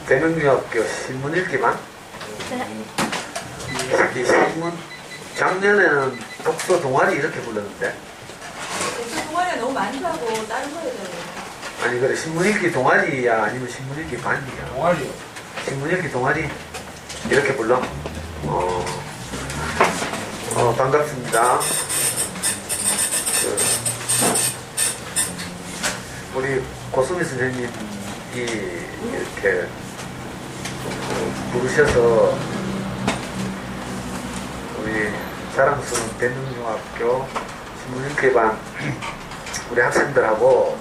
대명중학교 신문 읽기반? 네. 이 신문, 작년에는 독서 동아리 이렇게 불렀는데. 동아리가 너무 많다고 다른 거예요. 아니, 그래, 신문 읽기 동아리야? 아니면 신문 읽기 반이야? 동아리요. 신문 읽기 동아리? 이렇게 불러? 반갑습니다. 우리 고수미 선생님이 이렇게 부르셔서 우리 자랑스러운 대명중학교 신문읽기반 우리 학생들하고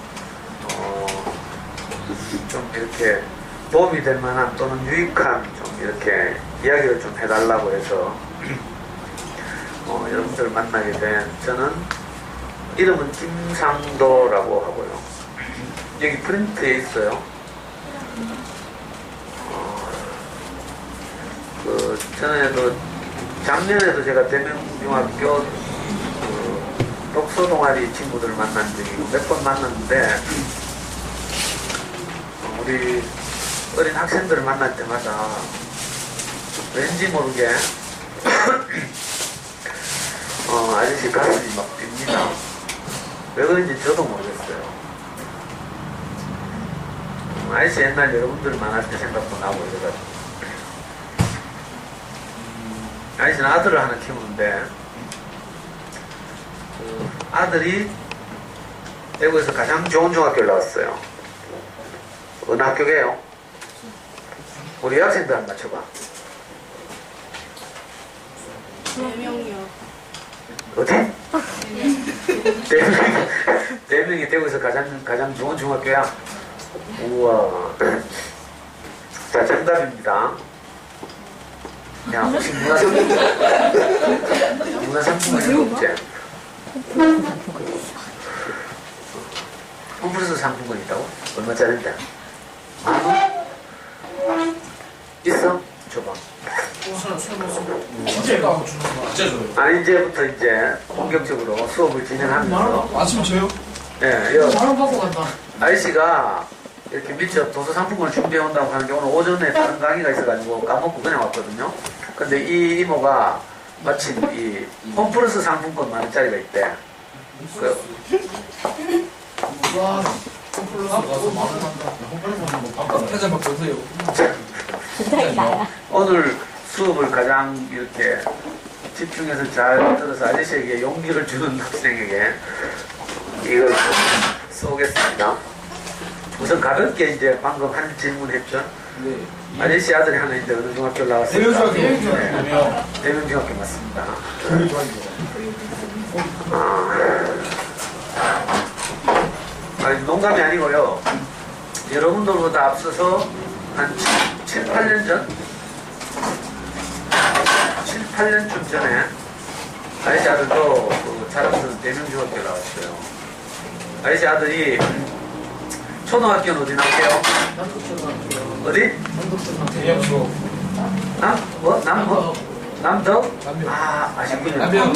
좀 이렇게 도움이 될 만한 또는 유익한 좀 이렇게 이야기를 좀 해달라고 해서 여러분들 만나게 된 저는 이름은 김상도라고 하고요. 여기 프린트에 있어요. 전에도 작년에도 제가 대명중학교 독서 동아리 친구들 만난 적이 몇 번 만났는데 우리 어린 학생들을 만날 때마다 왠지 모르게 아저씨 가슴이 막 뜁니다. 왜 그런지 저도 모르겠어요. 아저씨 옛날 여러분들 만날 때 생각도 나고 이래가지고 아저씨는 아들을 하나 키우는데 그 아들이 대구에서 가장 좋은 중학교를 나왔어요. 어느 학교게요? 우리 학생들 한번 맞춰봐. 대명이요. 어디? 대명이 대구에서 가장 좋은 중학교야? 우와. 자, 정답입니다. 야, 혹시 문화상품권 없지? 홈플러스 상품권 있다고? 얼마짜리인데? 있어? 줘봐. 제가 주는 거 진짜 줘요. 아, 이제부터 이제 본격적으로 수업을 진행하면서 아침 줘요? 예, 만원 받고 간다. 아저씨가 이렇게 밑에 도서 상품권을 준비해 온다고 하는 게 오늘 오전에 다른 강의가 있어가지고 까먹고 그냥 왔거든요. 근데 이 이모가 마침 이 홈플러스 상품권 만원짜리가 있대. 와, 홈플러스 가서 만원 한다. 홈플러스 한번 바꿔. 회장 바꿔주세요. 부탁이 나야. 오늘 수업을 가장 이렇게 집중해서 잘 들어서 아저씨에게 용기를 주는 학생에게 이걸 쏘겠습니다. 우선 가볍게 이제 방금 한 질문 했죠. 네. 아저씨 아들이 하나 있는데 어느 중학교 나왔습니까? 대명중학교. 대명중학교 맞습니다. 아니, 농담이 아니고요. 여러분들보다 앞서서 한 7, 8년 전? 7, 8년쯤 전에 아저씨 아들도 그 자랑스러운 대명중학교 나왔어요. 아저씨 아들이 초등학교는 어디 나올게요? 어디? 대형초. 남덕? 아, 아쉽군요. 남명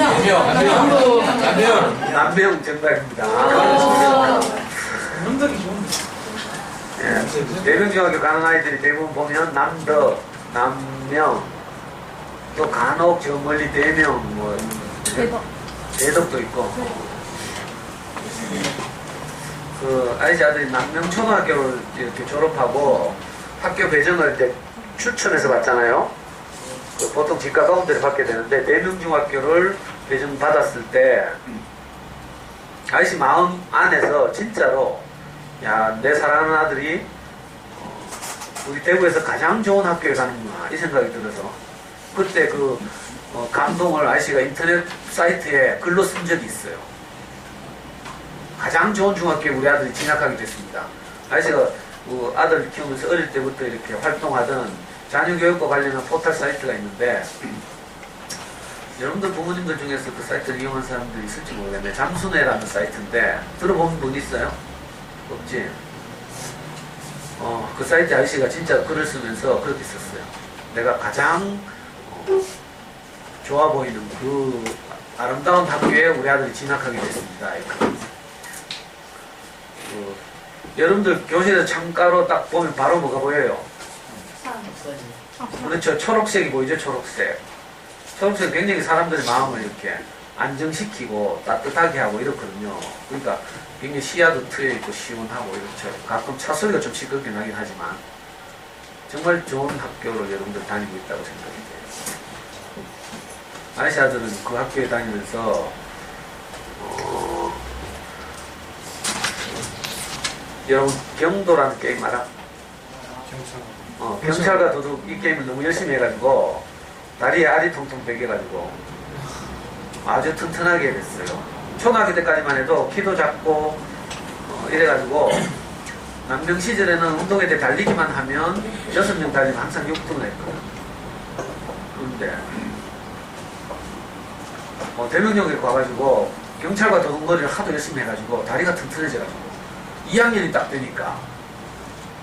남명 정답입니다. 남덕이 좋은데. 예, 대명중학교 가는 아이들이 대부분 보면 남덕, 남명, 또 간혹 저 멀리 대명, 뭐 대덕도 있고. 그 아저씨 아들이 남명초등학교를 이렇게 졸업하고 학교 배정을 이제 추천해서 받잖아요. 그 보통 집가 가운데를 받게 되는데 대명중학교를 배정받았을 때 아저씨 마음 안에서 진짜로 야, 내 사랑하는 아들이 우리 대구에서 가장 좋은 학교에 가는구나 이 생각이 들어서 그때 그 감동을 아저씨가 인터넷 사이트에 글로 쓴 적이 있어요. 가장 좋은 중학교에 우리 아들이 진학하게 됐습니다. 아저씨가 그 아들 키우면서 어릴 때부터 이렇게 활동하던 자녀교육과 관련한 포털 사이트가 있는데 여러분들 부모님들 중에서 그 사이트를 이용한 사람들이 있을지 모르겠는데 잠수네라는 사이트인데 들어본 분 있어요? 없지? 그 사이트 아저씨가 진짜 글을 쓰면서 그렇게 썼어요. 내가 가장 좋아 보이는 그 아름다운 학교에 우리 아들이 진학하게 됐습니다. 여러분들 교실에서 창가로 딱 보면 바로 뭐가 보여요? 그렇죠. 초록색이 보이죠? 초록색. 초록색 굉장히 사람들의 마음을 이렇게 안정시키고 따뜻하게 하고 이렇거든요. 그러니까 굉장히 시야도 트여있고 시원하고 이렇죠. 가끔 차 소리가 좀 시끄럽게 나긴 하지만 정말 좋은 학교로 여러분들 다니고 있다고 생각이 돼요. 아이씨 아들은 그 학교에 다니면서 여러분 경도라는 게임 알아? 경찰과 도둑 이 게임을 너무 열심히 해가지고 다리에 알이 통통 베겨가지고 아주 튼튼하게 됐어요. 초등학교 때까지만 해도 키도 작고 이래가지고 남병 시절에는 운동회 때 달리기만 하면 6명 달리면 항상 6등을 했거든. 그런데 대명역에 가가지고 경찰과 도둑거리를 하도 열심히 해가지고 다리가 튼튼해져가지고 2학년이 딱 되니까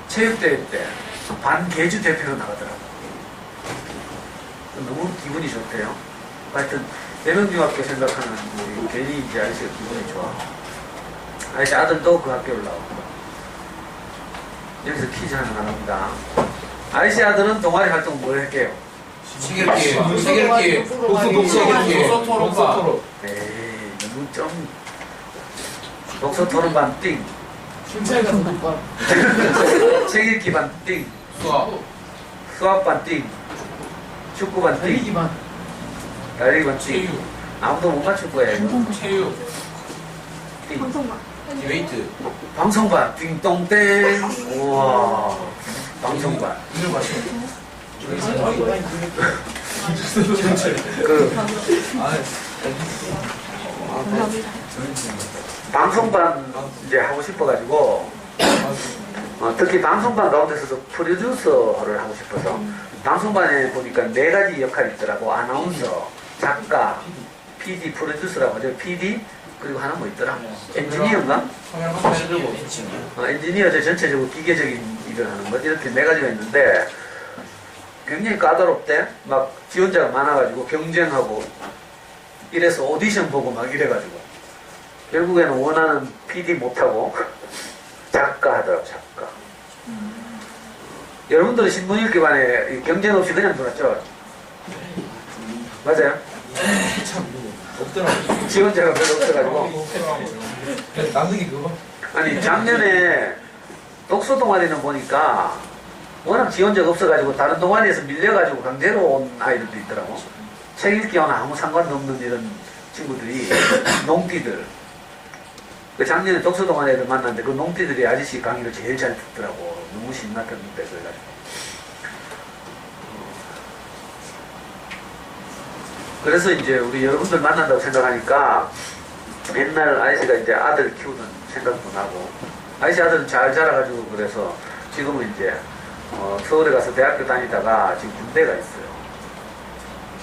체육대회 때 반개주 대표로 나가더라고. 너무 기분이 좋대요. 하여튼 대명중학교 생각하는 우리 괜히 이제 아저씨가 기분이 좋아. 아저씨 아들도 그 학교를 나오고. 여기서 퀴즈 하나 나갑니다. 아저씨 아들은 동아리 활동 뭘 할게요? 책 읽기, 독서 에이, 너무 좀 독서 토론반 띵. 책 읽기 반 띵. 수학반 띵. 축구반 띵. 달리기 반 띵. 아무도 못 맞출 거예요. 체육, 띵. 방송만. 디베이트. 방송반 띵동땡. 우와. 방송반. 이걸 맞춰. 방송반 이제 하고 싶어가지고 특히 방송반 가운데서도 프로듀서를 하고 싶어서 방송반에 보니까 4가지 역할이 있더라고. 아나운서, 작가, PD, 프로듀서라고 하죠. PD 그리고 하나 뭐 있더라. 엔지니어인가? 엔지니어죠. 전체적으로 기계적인 일을 하는 것 이렇게 4가지가 있는데 굉장히 까다롭대. 막 지원자가 많아가지고 경쟁하고 이래서 오디션 보고 막 이래가지고 결국에는 원하는 PD 못하고 작가 하더라고. 작가. 여러분들은 신문 읽기반에 경쟁 없이 그냥 들었죠? 맞아요? 없더라고. 지원자가 별로 없어가지고. 남는 그거? 아니 작년에 독서 동아리는 보니까 워낙 지원자가 없어가지고 다른 동아리에서 밀려가지고 강제로 온 아이들도 있더라고. 책 읽기와는 아무 상관도 없는 이런 친구들이 농띠들. 그 작년에 독서 동아리 애들 만났는데 그 농띠들이 아저씨 강의를 제일 잘 듣더라고. 너무 신났던데 그래가지고. 그래서 이제 우리 여러분들 만난다고 생각하니까 옛날 아저씨가 이제 아들 키우던 생각도 나고 아저씨 아들은 잘 자라가지고 그래서 지금은 이제 서울에 가서 대학교 다니다가 지금 군대가 있어요.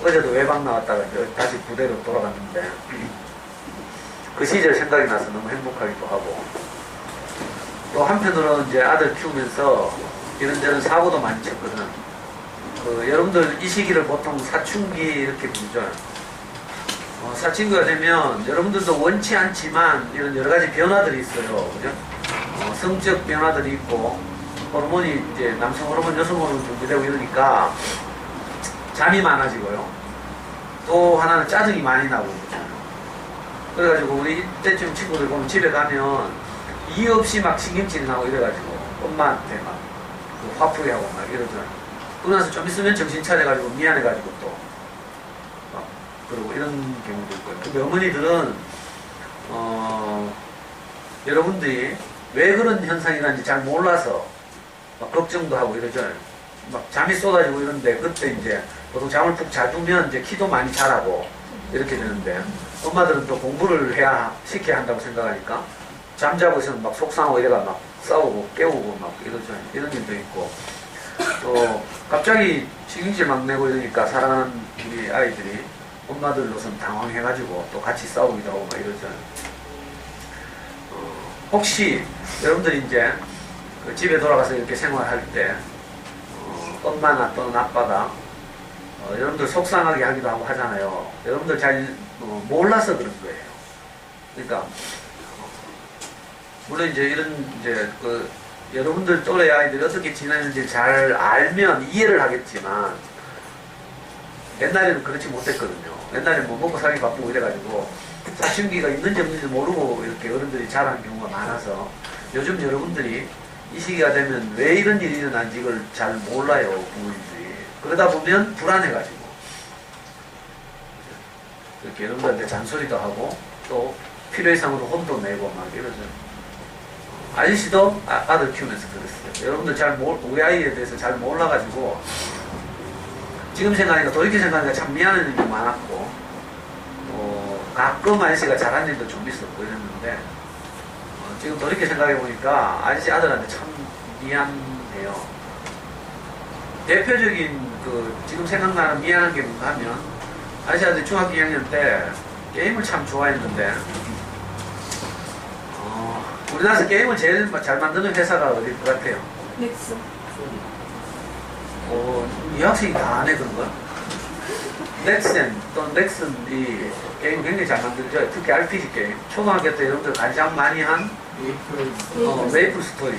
어제도 외박 나왔다가 이제 다시 부대로 돌아갔는데 그 시절 생각이 나서 너무 행복하기도 하고 또 한편으로는 이제 아들 키우면서 이런저런 사고도 많이 쳤거든. 여러분들 이 시기를 보통 사춘기 이렇게 부르죠. 사춘기가 되면 여러분들도 원치 않지만 이런 여러 가지 변화들이 있어요. 그죠? 성적 변화들이 있고 호르몬이 이제 남성 호르몬, 여성 호르몬 분비되고 이러니까 잠이 많아지고요. 또 하나는 짜증이 많이 나고 그렇잖아요. 그래가지고 우리 이때쯤 친구들 보면 집에 가면 이유 없이 막 신경질이 나고 이래가지고 엄마한테 막 화풀이 하고 막 이러잖아요. 그러고 나서 좀 있으면 정신 차려가지고 미안해가지고 또 막 그러고 이런 경우도 있고요. 근데 어머니들은 여러분들이 왜 그런 현상이라는지 잘 몰라서 막 걱정도 하고 이러죠. 막 잠이 쏟아지고 이런데 그때 이제 보통 잠을 푹 자주면 이제 키도 많이 자라고 이렇게 되는데 엄마들은 또 공부를 시켜야 한다고 생각하니까 잠자고 있으면 막 속상하고 이래가 막 싸우고 깨우고 막 이러죠. 이런 일도 있고 또 갑자기 신경질 막 내고 이러니까 사랑하는 우리 아이들이 엄마들로선 당황해가지고 또 같이 싸우기도 하고 막 이러죠. 혹시 여러분들이 이제 그 집에 돌아가서 이렇게 생활할 때 엄마나 또는 아빠가 여러분들 속상하게 하기도 하고 하잖아요. 여러분들 잘 몰라서 그런 거예요. 그러니까 물론 이제 이런 이제 그 여러분들 또래 아이들이 어떻게 지내는지 잘 알면 이해를 하겠지만 옛날에는 그렇지 못했거든요. 옛날에는 뭐 먹고 살기 바쁘고 이래가지고 사춘기가 있는지 없는지 모르고 이렇게 어른들이 자라는 경우가 많아서 요즘 여러분들이 이 시기가 되면 왜 이런 일이 일어난지 이걸 잘 몰라요, 부모님들이. 그러다 보면 불안해가지고 이렇게 여러분들한테 잔소리도 하고 또 필요 이상으로 혼도 내고 막 이러죠. 아저씨도 아들 키우면서 그랬어요. 여러분들 우리 아이에 대해서 잘 몰라가지고 지금 생각하니까 돌이켜 생각하니까 참 미안한 일도 많았고 가끔 아저씨가 잘한 일도 좀 있었고 이랬는데 지금 돌이켜 생각해보니까 아저씨 아들한테 참 미안해요. 대표적인 지금 생각나는 미안한 게 뭔가 하면 아저씨 아들 중학교 2학년 때 게임을 참 좋아했는데 우리나라에서 게임을 제일 잘 만드는 회사가 어딜 것 같아요? 넥슨. 이 학생이 다 안 해 그런 거? 넥슨 또는 넥슨이 게임 굉장히 잘 만들죠. 특히 RPG 게임. 초등학교 때 여러분들 가장 많이 한 메이플 스토리.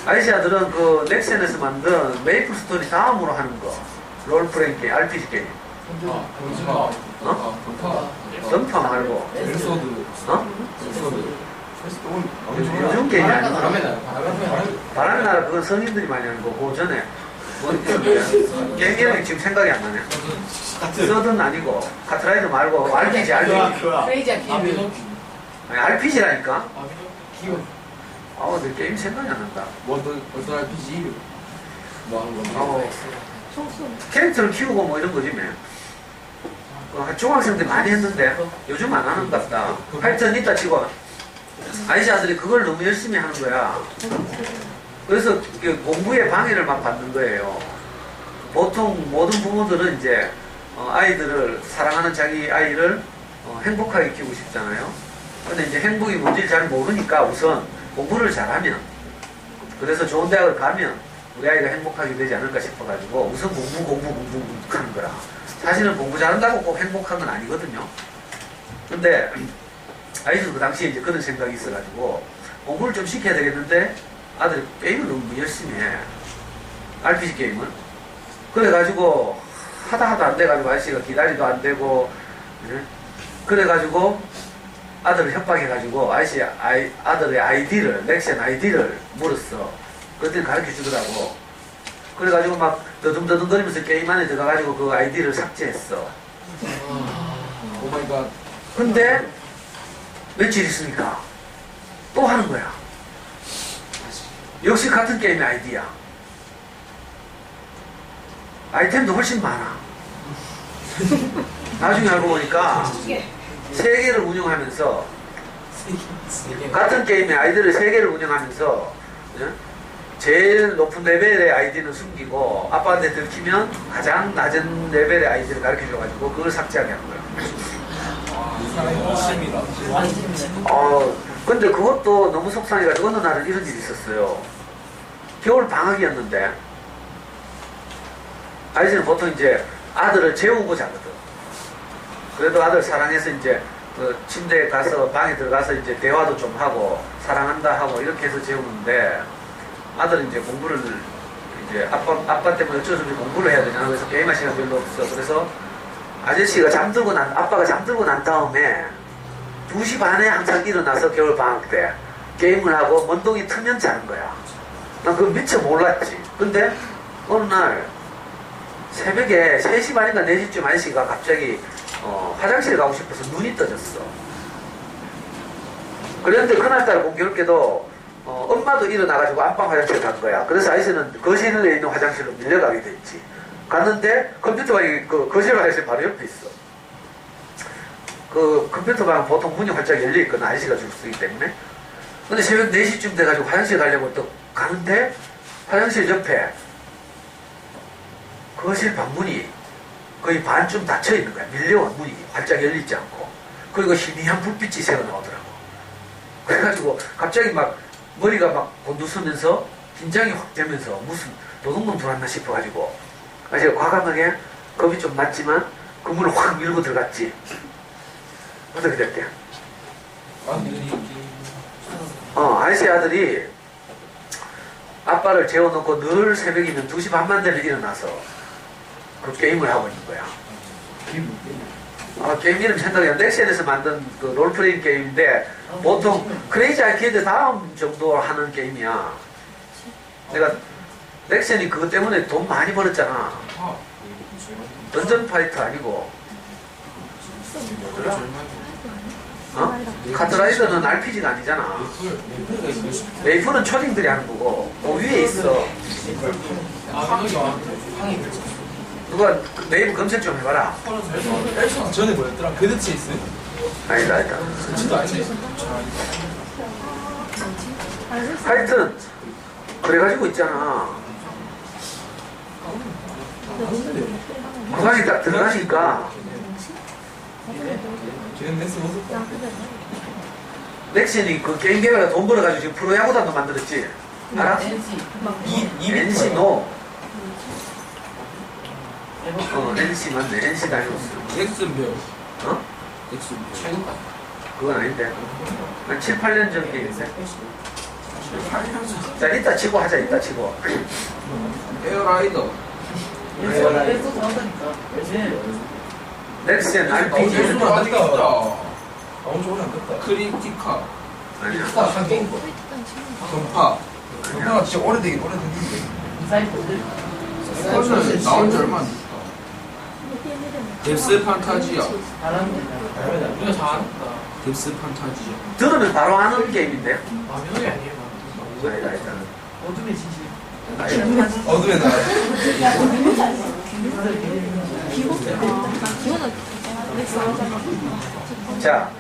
아저씨 아들은 그 넥슨에서 만든 메이플 스토리 다음으로 하는 거. 롤플레잉 게임, RPG 게임. 던파 말고. 요즘 게임이 아니고 바람의 나라 그건 성인들이 많이 하는 거고 그 전에 게임 이름이 지금 생각이 안 나네. 서든 아니고 카트라이더 말고 RPG RPG라니까. 내 게임 생각이 안 난다. 어떤 RPG? 뭐 하는 거? 캐릭터를 키우고 뭐 이런 거지 중학생들 많이 했는데 요즘 안 하는 것 같다. 하여튼 이따 치고 아이씨 아들이 그걸 너무 열심히 하는 거야. 그래서 공부에 방해를 막 받는 거예요. 보통 모든 부모들은 이제 아이들을 사랑하는 자기 아이를 행복하게 키우고 싶잖아요. 근데 이제 행복이 뭔지 잘 모르니까 우선 공부를 잘하면 그래서 좋은 대학을 가면 우리 아이가 행복하게 되지 않을까 싶어가지고 우선 공부 하는 거라. 사실은 공부 잘한다고 꼭 행복한 건 아니거든요. 근데 아이도 그 당시에 이제 그런 생각이 있어가지고 공부를 좀 시켜야 되겠는데 아들이 게임을 너무 열심히 해. RPG 게임을. 그래가지고 하다 안 돼가지고 아저씨가 기다리도 안 되고 그래가지고 아들을 협박해가지고 아들의 아이디를 넥슨 아이디를 물었어. 그랬더니 가르쳐 주더라고. 그래가지고 막 더듬더듬거리면서 게임 안에 들어가가지고 그 아이디를 삭제했어. 오마이갓. 근데 며칠 있으니까 또 하는 거야. 역시 같은 게임의 아이디야. 아이템도 훨씬 많아. 나중에 알고 보니까 3개를 운영하면서 같은 게임의 아이디를 3개를 운영하면서 제일 높은 레벨의 아이디는 숨기고 아빠한테 들키면 가장 낮은 레벨의 아이디를 가르쳐줘가지고 그걸 삭제하게 하는 거야. 근데 그것도 너무 속상해가지고 어느 날은 이런 일이 있었어요. 겨울 방학이었는데 아이들은 보통 이제 아들을 재우고 자거든. 그래도 아들 사랑해서 이제 그 침대에 가서 방에 들어가서 이제 대화도 좀 하고 사랑한다 하고 이렇게 해서 재우는데 아들은 이제 공부를 이제 아빠 때문에 어쩔 수 없이 공부를 해야 되잖아. 그래서 게임할 시간 별로 없어. 그래서 아저씨가 아빠가 잠들고 난 다음에 2시 반에 항상 일어나서 겨울 방학 때 게임을 하고 먼동이 트면 자는 거야. 난 그거 미처 몰랐지. 근데 어느 날 새벽에 3시 반인가 4시쯤 아저씨가 갑자기 화장실 가고 싶어서 눈이 떠졌어. 그런데 그날따라 공교롭게도 엄마도 일어나가지고 안방 화장실 간 거야. 그래서 아저씨는 거실에 있는 화장실로 밀려가게 됐지. 갔는데 컴퓨터방이 그 거실 화장실 바로 옆에 있어. 그 컴퓨터방은 보통 문이 활짝 열려있거든. 아저씨가 줄 수 있기 때문에. 근데 새벽 4시쯤 돼가지고 화장실 가려고 또 가는데 화장실 옆에 거실 방문이 거의 반쯤 닫혀있는 거야. 밀려온 문이 활짝 열리지 않고. 그리고 희미한 불빛이 새어나오더라고. 그래가지고 갑자기 막 머리가 막 곤두서면서 긴장이 확 되면서 무슨 도둑놈 들어왔나 싶어가지고 아저씨가 과감하게 겁이 좀 났지만 그 문을 확 밀고 들어갔지. 어떻게 됐대요? 아저씨 아들이 아빠를 재워놓고 늘 새벽이면 2시 반만 되면 일어나서 그 게임을 하고 있는 거야. 게임 이름 생각해요. 넥센에서 만든 그 롤플레잉 게임인데 보통 크레이지 아케이드 다음 정도 하는 게임이야. 내가 넥센이 그것 때문에 돈 많이 벌었잖아. 던전 파이터 아니고 카트라이더는 RPG가 아니잖아. 메이플은 초딩들이 하는 거고 그 위에 있어. 누가 네이버 검색 좀 해봐라. 전에 뭐였더라? 그드체이스? 아니다. 진짜 아니지. 하여튼 그래가지고 있잖아. 그만이 딱 들어가니까 걔는 냈어 못했다. 넥슨이 그 게임 개발에 돈 벌어가지고 지금 프로야구단도 만들었지. 알아? NC 노. NC 맞네. NC 다이노스. 넥슨 배우. 어? 넥슨 배우. 그건 아닌데. 한 7, 8년 전 게임인데. 자, 이따 치고 하자, 이따 치고. 에어라이더. 넥슨 RPG. 아직 있다. 아무 좋은 안 됐다. 크리티카. 아니야. 한 게임 거. 동파. 동파가 진짜 오래되긴 오래됐는데. 이거는 나온 지 얼마 안 됐다. 뎁스 판타지야. 우리가 잘한다. 뎁스 판타지야. 들으면 바로 아는 게임인데. 명이 아니에요. 아니다. 어둠의 진실. 어둠의 날. 자,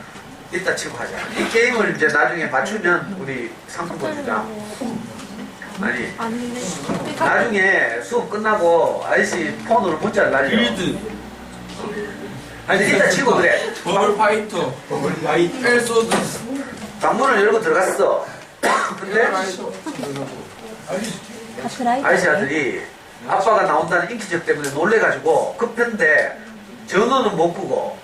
이따 치고 하자. 이 게임을 이제 나중에 맞추면 우리 상품권 주자. 아니, 나중에 수업 끝나고 아저씨 폰으로 문자를 날려. 빌드. 아니, 이따 치고 그래. 버블 파이터. 버블 파이터. 엘소드. 방문을 열고 들어갔어. 근데 아저씨 아들이 아빠가 나온다는 인기적 때문에 놀래가지고 급한데 전원은 못 끄고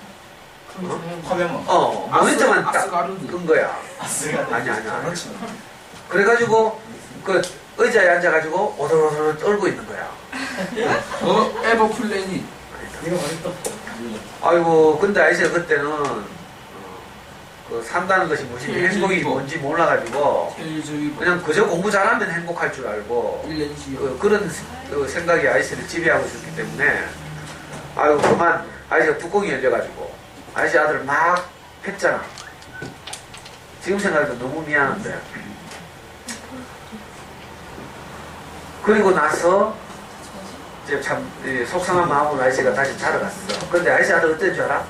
화면만. 모니터만 딱 아스가르드. 끈 거야. 아니야. 그래가지고 그 의자에 앉아가지고 오돌오돌 떨고 있는 거야. 에버 플래닛. 아이고 근데 아저씨가 그때는 그 산다는 것이 무슨 행복이 뭔지 몰라가지고 텔즈위버. 그냥 그저 공부 잘하면 행복할 줄 알고 일렌시오. 그런 생각이 아저씨를 지배하고 있었기 때문에 아유 그만 아저씨가 뚜껑이 열려가지고 아저씨 아들을 막 했잖아. 지금 생각해도 너무 미안한데. 그리고 나서 이제 참 속상한 마음으로 아저씨가 다시 자러 갔어. 근데 아저씨 아들 어땠는 줄 알아?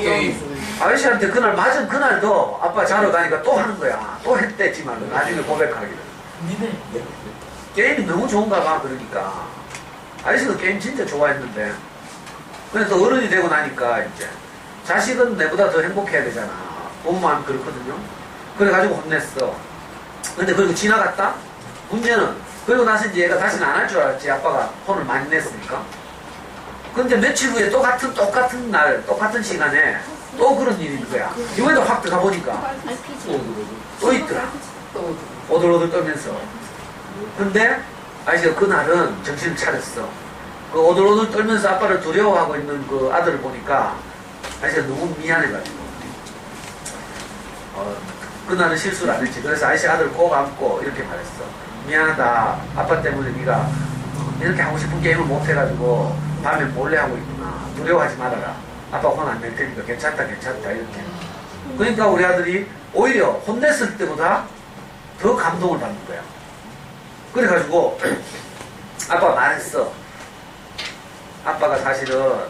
게임. 아저씨한테 그날 맞은 그날도 아빠 자러 가니까 또 하는 거야. 또 했댔지만 나중에 고백하기를. 게임이 너무 좋은가 봐. 그러니까 아저씨도 게임 진짜 좋아했는데 그래서 어른이 되고 나니까 이제 자식은 내보다 더 행복해야 되잖아. 부모만 그렇거든요. 그래가지고 혼냈어. 근데 그리고 지나갔다? 문제는 그리고 나서 이제 얘가 다시는 안 할 줄 알았지. 아빠가 혼을 많이 냈으니까. 근데 며칠 후에 똑같은 날 똑같은 시간에 또 그런 일이 있는 거야. 이번에도 확 들어가 보니까 또 있더라. 오돌오돌 떨면서. 근데 아저씨가 그날은 정신을 차렸어. 그 오돌오돌 떨면서 아빠를 두려워하고 있는 그 아들을 보니까 아저씨가 너무 미안해가지고 그날은 실수를 안 했지. 그래서 아저씨 아들을 꼭 안고 이렇게 말했어. 미안하다. 아빠 때문에 네가 이렇게 하고 싶은 게임을 못 해가지고 밤에 몰래 하고 있구나. 두려워하지 말아라. 아빠 혼 안 낼 테니까 괜찮다 이렇게. 그러니까 우리 아들이 오히려 혼냈을 때보다 더 감동을 받는 거야. 그래가지고 아빠가 말했어. 아빠가 사실은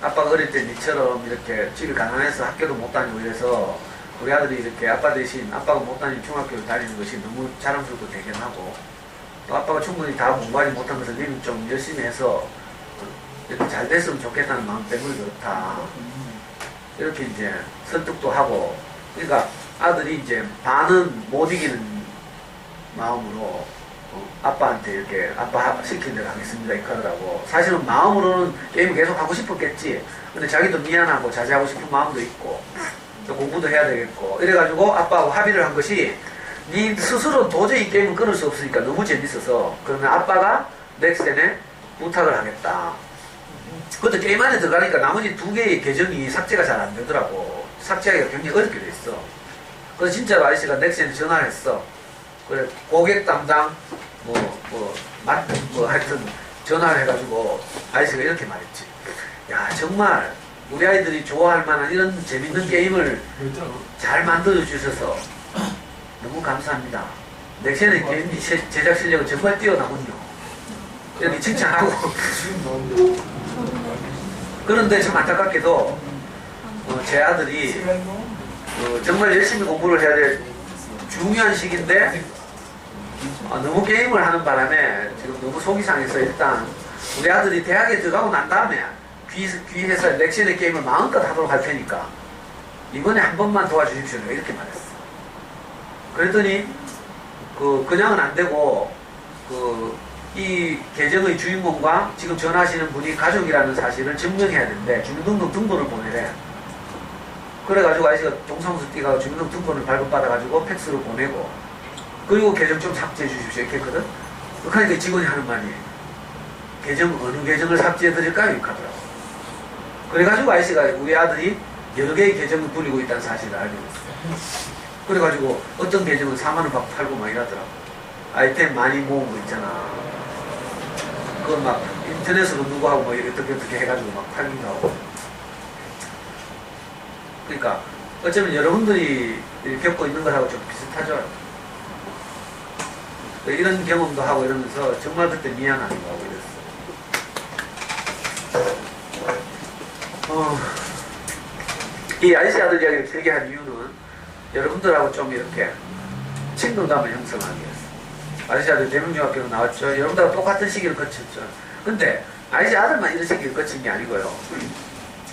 아빠가 어릴 때 니처럼 이렇게 집이 가난해서 학교도 못 다니고 이래서 우리 아들이 이렇게 아빠 대신 아빠가 못 다니는 중학교를 다니는 것이 너무 자랑스럽고 대견하고 또 아빠가 충분히 다 공부하지 못한 것을 니는 좀 열심히 해서 이렇게 잘 됐으면 좋겠다는 마음 때문에 그렇다. 이렇게 이제 설득도 하고 그러니까 아들이 이제 반은 못 이기는 마음으로 아빠한테 이렇게 아빠 시킨 대로 하겠습니다 이렇게 하더라고. 사실은 마음으로는 게임을 계속 하고 싶었겠지. 근데 자기도 미안하고 자제하고 싶은 마음도 있고 또 공부도 해야 되겠고 이래가지고 아빠하고 합의를 한 것이 니 스스로 도저히 게임을 끊을 수 없으니까 너무 재밌어서 그러면 아빠가 넥센에 부탁을 하겠다. 그것도 게임 안에 들어가니까 나머지 두 개의 계정이 삭제가 잘 안 되더라고. 삭제하기가 굉장히 어렵게 돼 있어. 그래서 진짜로 아저씨가 넥센에 전화를 했어. 그래 고객 담당 하여튼 전화를 해가지고 아저씨가 이렇게 말했지. 야 정말 우리 아이들이 좋아할 만한 이런 재밌는 게임을 잘 만들어 주셔서 너무 감사합니다. 넥센의 게임 제작 실력은 정말 뛰어나군요. 이렇게 칭찬하고 그런데 참 안타깝게도 제 아들이 정말 열심히 공부를 해야 될 중요한 시기인데 너무 게임을 하는 바람에 지금 너무 속이 상해서 일단 우리 아들이 대학에 들어가고 난 다음에 귀해서 넥센의 게임을 마음껏 하도록 할 테니까 이번에 한 번만 도와주십시오. 이렇게 말했어. 그랬더니 그냥은 안 되고 이 계정의 주인공과 지금 전화하시는 분이 가족이라는 사실을 증명해야 되는데 주민등록 등본을 보내래. 그래가지고 아저씨가 동사무소 뛰가 주민등록 등본을 발급받아가지고 팩스로 보내고 그리고 계정 좀 삭제해 주십시오 이렇게 했거든. 그러니까 직원이 하는 말이 어느 계정을 삭제해 드릴까요? 이렇게 하더라고. 그래가지고 아저씨가 우리 아들이 여러 개의 계정을 돌리고 있다는 사실을 알게 됐어. 그래가지고 어떤 계정은 4만원 받고 팔고 막 이러더라고. 아이템 많이 모은 거 있잖아. 그거 막 인터넷으로 누구하고 뭐 어떻게 해가지고 막 팔기도 하고. 그러니까 어쩌면 여러분들이 겪고 있는 것하고 좀 비슷하죠. 이런 경험도 하고 이러면서 정말 그때 미안한 거 하고 이랬어. 이 아저씨 아들 이야기를 길게 한 이유는 여러분들하고 좀 이렇게 친근감을 형성하기 위해서. 아저씨 아들 대명중학교로 나왔죠. 여러분들하고 똑같은 시기를 거쳤죠. 근데 아저씨 아들만 이런 시기를 거친 게 아니고요.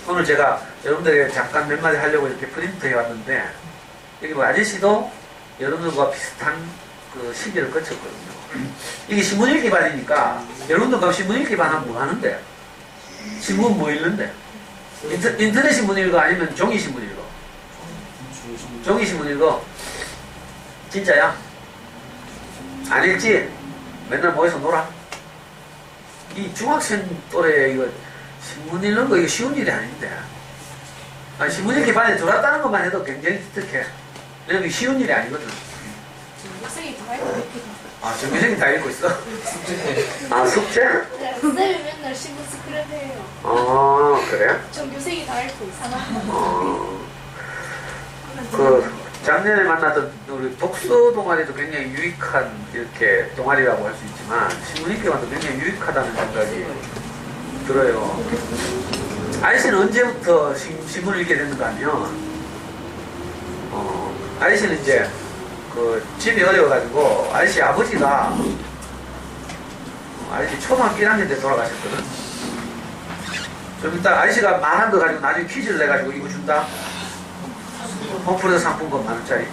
오늘 제가 여러분들에게 잠깐 몇 마디 하려고 이렇게 프린트 해왔는데 여기 뭐 아저씨도 여러분들과 비슷한 그 시기를 거쳤거든요. 이게 신문 읽기 반이니까 여러분들 그럼 신문 읽기 반 하면 뭐 하는데? 신문 뭐 읽는데? 인터넷 신문 읽어 아니면 종이 신문 읽어? 종이 신문 읽어. 진짜야? 안 읽지? 맨날 모여서 놀아? 이 중학생 또래 이거 신문 읽는 거 이거 쉬운 일이 아닌데. 신문 읽기 반에 들어왔다는 것만 해도 굉장히 기특해. 왜냐면 쉬운 일이 아니거든. 학생이 다 읽고 전교생이 다 읽고 있어? 숙제? 네, 쌤이 맨날 신문 스크랩 해요. 그래? 전교생이 다 읽고 있어. 작년에 만났던 우리 독서 동아리도 굉장히 유익한 이렇게 동아리라고 할 수 있지만 신문 읽기만도 굉장히 유익하다는 생각이 들어요. 아저씨는 언제부터 신문을 읽게 됐는가 하면 아저씨는 이제 집이 어려워가지고 아저씨 아버지가 아저씨 초등학교 1학년 때 돌아가셨거든. 좀 이따 아저씨가 말한 거 가지고 나중에 퀴즈를 내가지고 이거 준다. 홈프레스 상품권 10,000원짜리.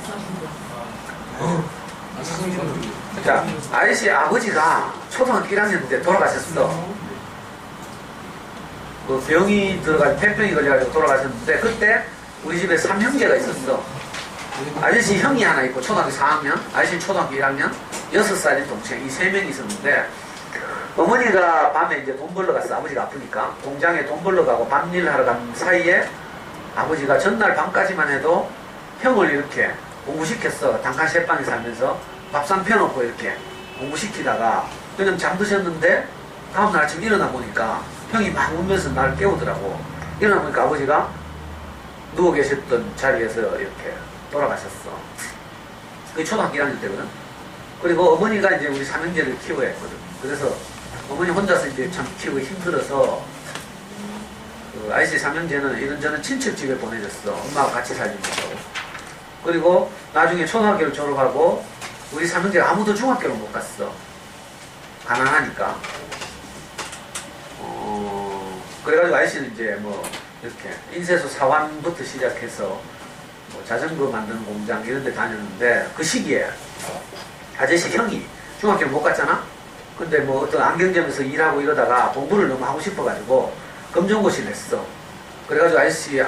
자, 아저씨 아버지가 초등학교 1학년 때 돌아가셨어. 병이 들어가지고 폐병이 걸려가지고 돌아가셨는데 그때 우리 집에 3형제가 있었어. 아저씨 형이 하나 있고 초등학교 4학년, 아저씨는 초등학교 1학년, 6살인 동생 이 3명이 있었는데 어머니가 밤에 이제 돈 벌러 갔어. 아버지가 아프니까 공장에 돈 벌러 가고 밤일 하러 간 사이에 아버지가 전날 밤까지만 해도 형을 이렇게 공부시켰어. 단칸 셋방에 살면서 밥상 펴놓고 이렇게 공부시키다가 그냥 잠드셨는데 다음날 아침 일어나 보니까 형이 막 울면서 나를 깨우더라고. 일어나 보니까 아버지가 누워 계셨던 자리에서 이렇게 돌아가셨어. 그게 초등학교 1학년 때거든. 그리고 어머니가 이제 우리 삼형제를 키워야 했거든. 그래서 어머니 혼자서 이제 참 키우기 힘들어서 아저씨 삼형제는 이런저런 친척집에 보내줬어. 엄마가 같이 살지 못하고. 그리고 나중에 초등학교를 졸업하고 우리 삼형제가 아무도 중학교를 못 갔어. 가난하니까. 그래가지고 아저씨는 이제 뭐 이렇게 인쇄소 사원부터 시작해서 뭐 자전거 만드는 공장 이런 데 다녔는데 그 시기에 아저씨 형이 중학교를 못 갔잖아? 근데 뭐 어떤 안경점에서 일하고 이러다가 공부를 너무 하고 싶어가지고 검정고시를 했어. 그래가지고 아저씨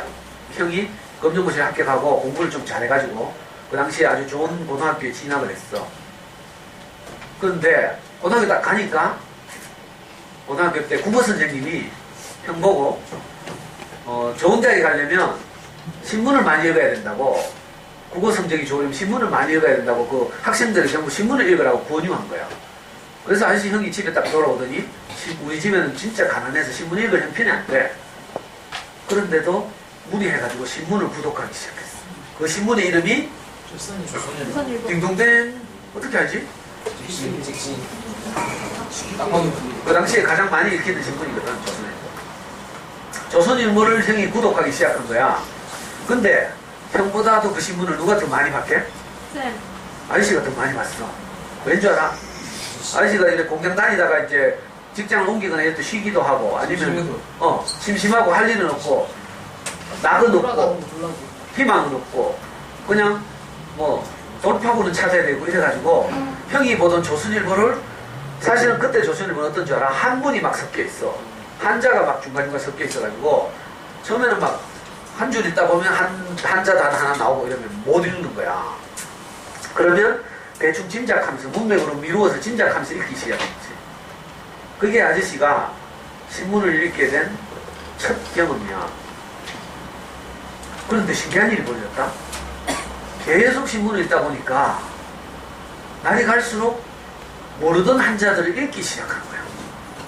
형이 검정고시를 합격하고 공부를 좀 잘해가지고 그 당시에 아주 좋은 고등학교에 진학을 했어. 그런데 고등학교 딱 가니까 고등학교 때 국어 선생님이 형 보고 좋은 대학에 가려면 신문을 많이 읽어야 된다고, 국어 성적이 좋으려면 신문을 많이 읽어야 된다고 그 학생들을 전부 신문을 읽으라고 권유한 거야. 그래서 아저씨 형이 집에 딱 돌아오더니 우리 집에는 진짜 가난해서 신문 읽을 형편이 안 돼. 그런데도 무리해가지고 신문을 구독하기 시작했어. 그 신문의 이름이 조선일. 딩동댕. 어떻게 알지? 직진. 딱 봐도 그 당시에 가장 많이 읽히는 신문이거든, 조선일보. 조선일보를 형이 구독하기 시작한 거야. 근데 형보다도 그 신문을 누가 더 많이 봤게? 쌤. 아저씨가 더 많이 봤어. 왠 줄 알아? 아저씨가 이제 공장 다니다가 이제 직장을 옮기거나 이럴 때 쉬기도 하고, 아니면 심심하고 할 일은 없고, 낙은 없고, 희망은 없고, 그냥 뭐 돌파구는 찾아야 되고 이래가지고 형이 보던 조선일보를, 사실은 그때 조선일보는 어떤 줄 알아? 한문이 막 섞여 있어. 한자가 막 중간중간 섞여 있어가지고 처음에는 막 한 줄 읽다 보면 한자 단어 하나 나오고 이러면 못 읽는 거야. 그러면 대충 짐작하면서 문맥으로 미루어서 짐작하면서 읽기 시작했지. 그게 아저씨가 신문을 읽게 된 첫 경험이야. 그런데 신기한 일이 벌어졌다. 계속 신문을 읽다 보니까 날이 갈수록 모르던 한자들을 읽기 시작한 거야.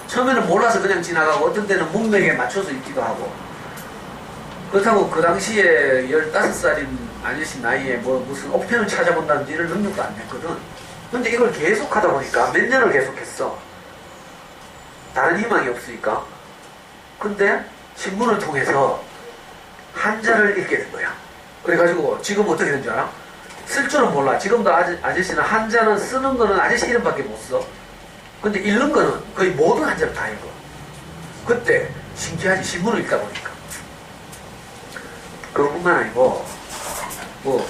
처음에는 몰라서 그냥 지나가고 어떤 때는 문맥에 맞춰서 읽기도 하고. 그렇다고 그 당시에 15살인 아저씨 나이에 뭐 무슨 옥편을 찾아본다든지 이런 능력도 안 됐거든. 근데 이걸 계속 하다 보니까 몇 년을 계속했어. 다른 희망이 없으니까. 근데 신문을 통해서 한자를 읽게 된 거야. 그래가지고 지금 어떻게 된 줄 알아? 쓸 줄은 몰라. 지금도 아저씨는 한자는 쓰는 거는 아저씨 이름밖에 못 써. 근데 읽는 거는 거의 모든 한자를 다 읽어. 그때 신기하지, 신문을 읽다 보니까. 그것뿐만 아니고 뭐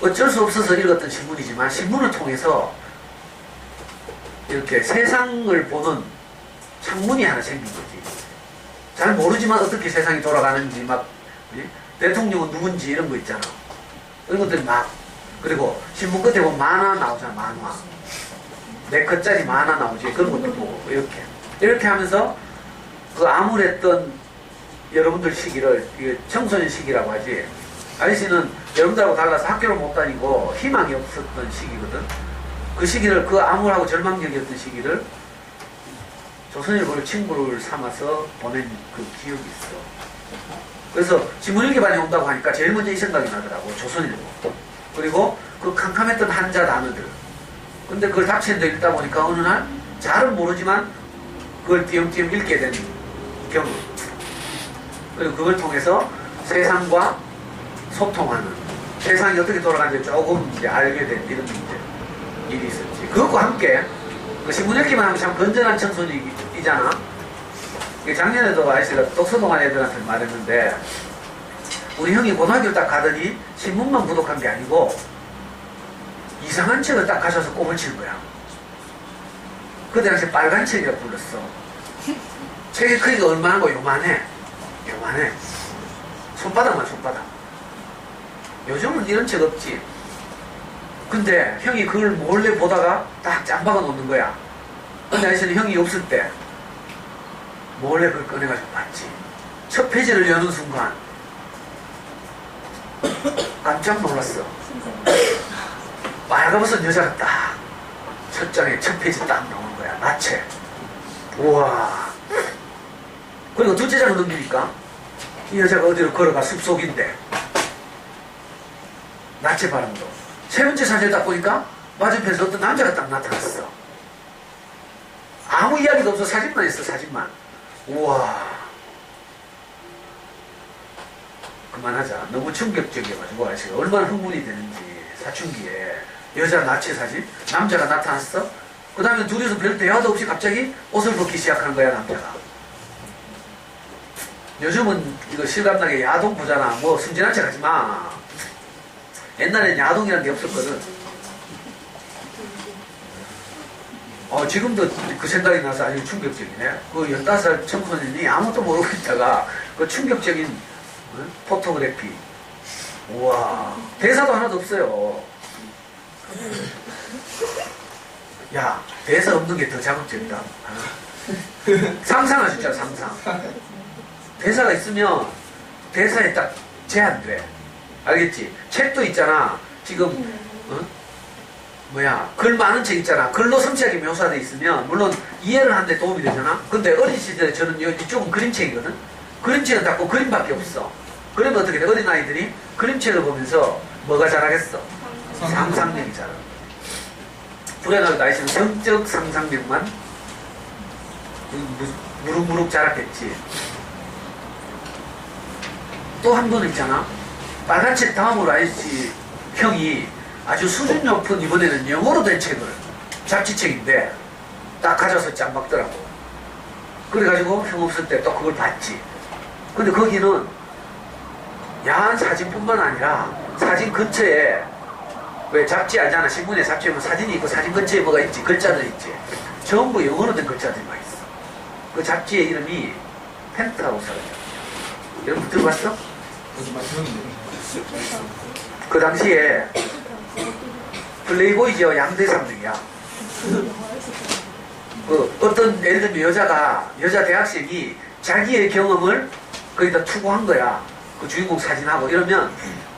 어쩔 수 없어서 읽었던 신문이지만 신문을 통해서 이렇게 세상을 보는 창문이 하나 생긴 거지. 잘 모르지만 어떻게 세상이 돌아가는지, 막 대통령은 누군지 이런 거 있잖아. 이런 것들이 막, 그리고 신문 끝에 보면 만화 나오잖아. 만화 4컷짜리 만화 나오지. 그런 것도 보고 이렇게 하면서 그 암울했던 여러분들 시기를, 청소년 시기라고 하지. 아저씨는 여러분들하고 달라서 학교를 못 다니고 희망이 없었던 시기거든. 그 시기를, 그 암울하고 절망적이었던 시기를 조선일보를 친구를 삼아서 보낸 그 기억이 있어. 그래서 신문일기반에 온다고 하니까 제일 먼저 이 생각이 나더라고. 조선일보. 그리고 그 캄캄했던 한자 단어들. 근데 그걸 닥치는데 읽다 보니까 어느 날 잘은 모르지만 그걸 띄엄띄엄 읽게 된 경험. 그리고 그걸 통해서 세상과 소통하는, 세상이 어떻게 돌아가는지 조금 이제 알게 된 이런 일이 있었지. 그것과 함께 그 신문 읽기만 하면 참 건전한 청소년이잖아. 작년에도 아저씨가 독서동안 애들한테 말했는데, 우리 형이 고등학교 딱 가더니 신문만 구독한 게 아니고 이상한 책을 딱 가져와서 꼽을 치는 거야. 그 당시에 빨간 책이라고 불렀어. 책의 크기가 얼마나고 요만해. 손바닥만 손바닥. 요즘은 이런 책 없지. 근데 형이 그걸 몰래 보다가 딱 짬박아 놓는 거야. 근데 아저씨는 형이 없을 때 몰래 그걸 꺼내가지고 봤지. 첫 페이지를 여는 순간 깜짝 놀랐어. 빨가벗은 여자가 딱 첫 장에 첫 페이지 딱 나오는 거야. 나체. 우와. 그리고 둘째 장을 넘기니까 이 여자가 어디로 걸어가 숲속인데 나체 발음도. 세 번째 사진을 딱 보니까 맞은편에서 어떤 남자가 딱 나타났어. 아무 이야기도 없어. 사진만 있어. 사진만. 우와. 그만하자. 너무 충격적이어가지고 아저씨가 얼마나 흥분이 되는지. 사춘기에 여자 나체 사진, 남자가 나타났어. 그 다음에 둘이서 별 대화도 없이 갑자기 옷을 벗기 시작한 거야. 남자가. 요즘은 이거 실감나게 야동 보잖아. 뭐 순진한 척 하지마. 옛날엔 야동이라는 게 없었거든. 지금도 그 생각이 나서 아주 충격적이네. 그 15살 청소년이 아무것도 모르고 있다가 그 충격적인 포토그래피. 우와, 대사도 하나도 없어요. 야, 대사 없는 게 더 자극적이다. 상상할 수 있잖아, 상상. 대사가 있으면 대사에 딱 제한돼. 알겠지? 책도 있잖아. 지금 글 많은 책 있잖아. 글로 섬세하게 묘사돼 있으면 물론 이해를 하는데 도움이 되잖아. 근데 어린 시절에 저는 이쪽은 그림책이거든. 그림책은 딱 그림밖에 없어. 그러면 어떻게 돼? 어린아이들이 그림책을 보면서 뭐가 자라겠어? 상상력이 자라. 불행하게도 아이씨는 성적 상상력만 무룩무룩 자랐겠지. 또 한 번 있잖아. 빨간 책 다음으로 아이씨 형이 아주 수준 높은 이번에는 영어로 된 책을, 잡지책인데 딱 가져서 짱박더라고. 그래가지고 형 없을 때 또 그걸 봤지. 근데 거기는 야한 사진뿐만 아니라 사진 근처에, 왜 잡지 알잖아. 신문에 잡지 보면 사진이 있고 사진 근처에 뭐가 있지, 글자들 있지. 전부 영어로 된 글자들이 막 있어. 그 잡지의 이름이 펜트하우스라고. 여러분 들어봤어? 거짓말 들었는데. 그 당시에 플레이보이지와 양대산맥이야. 그 어떤 예를 들면 여자 대학생이 자기의 경험을 거기다 투고한 거야. 그 주인공 사진하고 이러면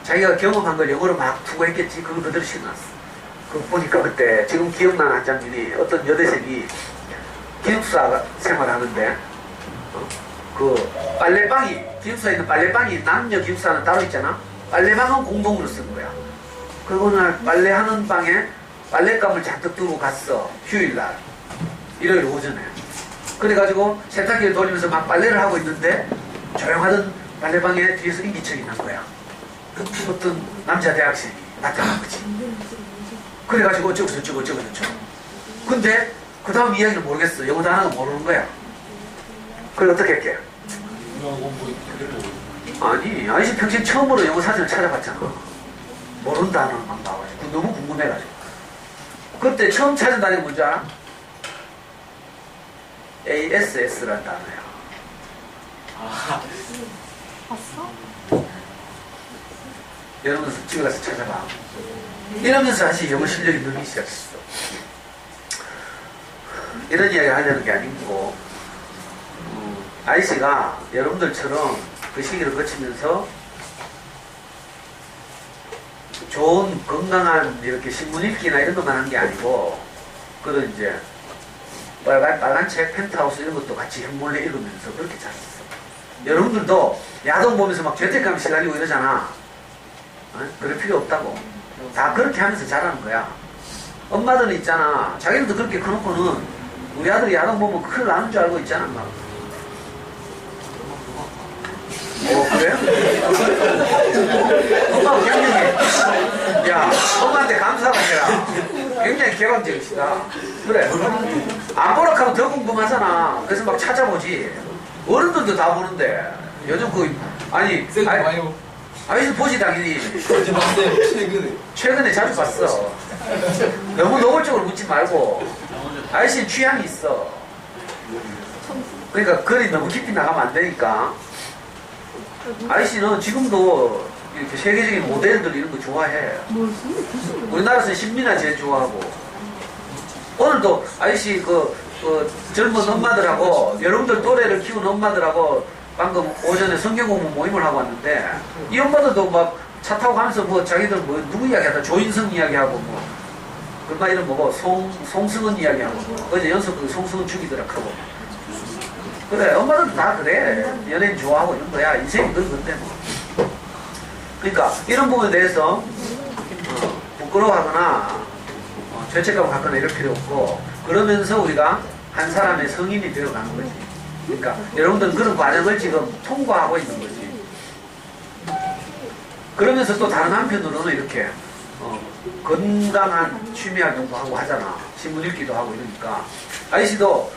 자기가 경험한 걸 영어로 막 투고했겠지. 그걸 그대로 실어놨어. 그거 보니까 그때 지금 기억나는 한 장면이 어떤 여대생이 기숙사 생활하는데 그 빨래방이, 기숙사에 있는 빨래방이, 남녀 기숙사는 따로 있잖아. 빨래방은 공동으로 쓰는 거야. 그리고 오늘 빨래하는 방에 빨랫감을 잔뜩 두고 갔어. 휴일날. 일요일 오전에. 그래가지고 세탁기를 돌리면서 막 빨래를 하고 있는데 조용하던 빨래방에 뒤에서 인기척이 난 거야. 어떤 남자 대학생이 나타난 거지. 그래가지고 어쩌고 저쩌고. 근데 그 다음 이야기를 모르겠어. 영어 단어가 모르는 거야. 그래 어떻게 할게? 아니, 아이씨 평생 처음으로 영어 사전을 찾아봤잖아. 모르는 단어는 막 나와가지고 너무 궁금해가지고. 그때 처음 찾은 단어가 뭔지 알아? ASS라는 단어야. 봤어? 여러분 집에 가서 찾아봐. 이러면서 사실 영어 실력이 늘기 시작했어. 이런 이야기 하려는 게 아니고, 아이씨가 여러분들처럼 그 시기를 거치면서 좋은 건강한 이렇게 신문 읽기나 이런 것만 한 게 아니고, 그런 이제 빨간 책, 펜트하우스 이런 것도 같이 몰래 읽으면서 그렇게 잤어. 여러분들도 야동 보면서 막 죄책감이 시달리고 이러잖아. 그럴 필요 없다고. 다 그렇게 하면서 자라는 거야. 엄마들은 있잖아. 자기들도 그렇게 커놓고는 우리 아들이 야동 보면 큰일 나는 줄 알고 있잖아. 막. 그래? 엄마가 굉장히, 야, 엄마한테 감사하고 해라. 굉장히 개방적이시다. 그래. 안 보러 가면 더 궁금하잖아. 그래서 막 찾아보지. 어른들도 다 보는데. 요즘 아니, 아이씨 보지 당연히. 최근에 자주 봤어. 너무 노골적으로 묻지 말고. 아이씨는 취향이 있어. 그러니까 글이 너무 깊이 나가면 안 되니까. 아이씨는 지금도 이렇게 세계적인 모델들 이런 거 좋아해. 우리나라에서 신민아 제일 좋아하고. 오늘도 아이씨 젊은 엄마들하고 여러분들 또래를 키운 엄마들하고 방금 오전에 성경 공부 모임을 하고 왔는데 이 엄마들도 막 차 타고 가면서 뭐 자기들 뭐 누구 이야기하다 조인성 이야기하고 뭐 그마 이름 뭐고 송승헌 이야기하고 어제 연속 송승헌 죽이더라 하고. 그래 엄마들도 다 그래. 연예인 좋아하고 이런 거야. 인생이 그런 건데 뭐. 그러니까 이런 부분에 대해서 부끄러워하거나 죄책감을 갖거나 이럴 필요 없고, 그러면서 우리가 한 사람의 성인이 되어가는 거지. 그러니까 여러분들은 그런 과정을 지금 통과하고 있는 거지. 그러면서 또 다른 한편으로는 이렇게 건강한 취미활동도 하고 하잖아. 신문 읽기도 하고 이러니까. 아이씨도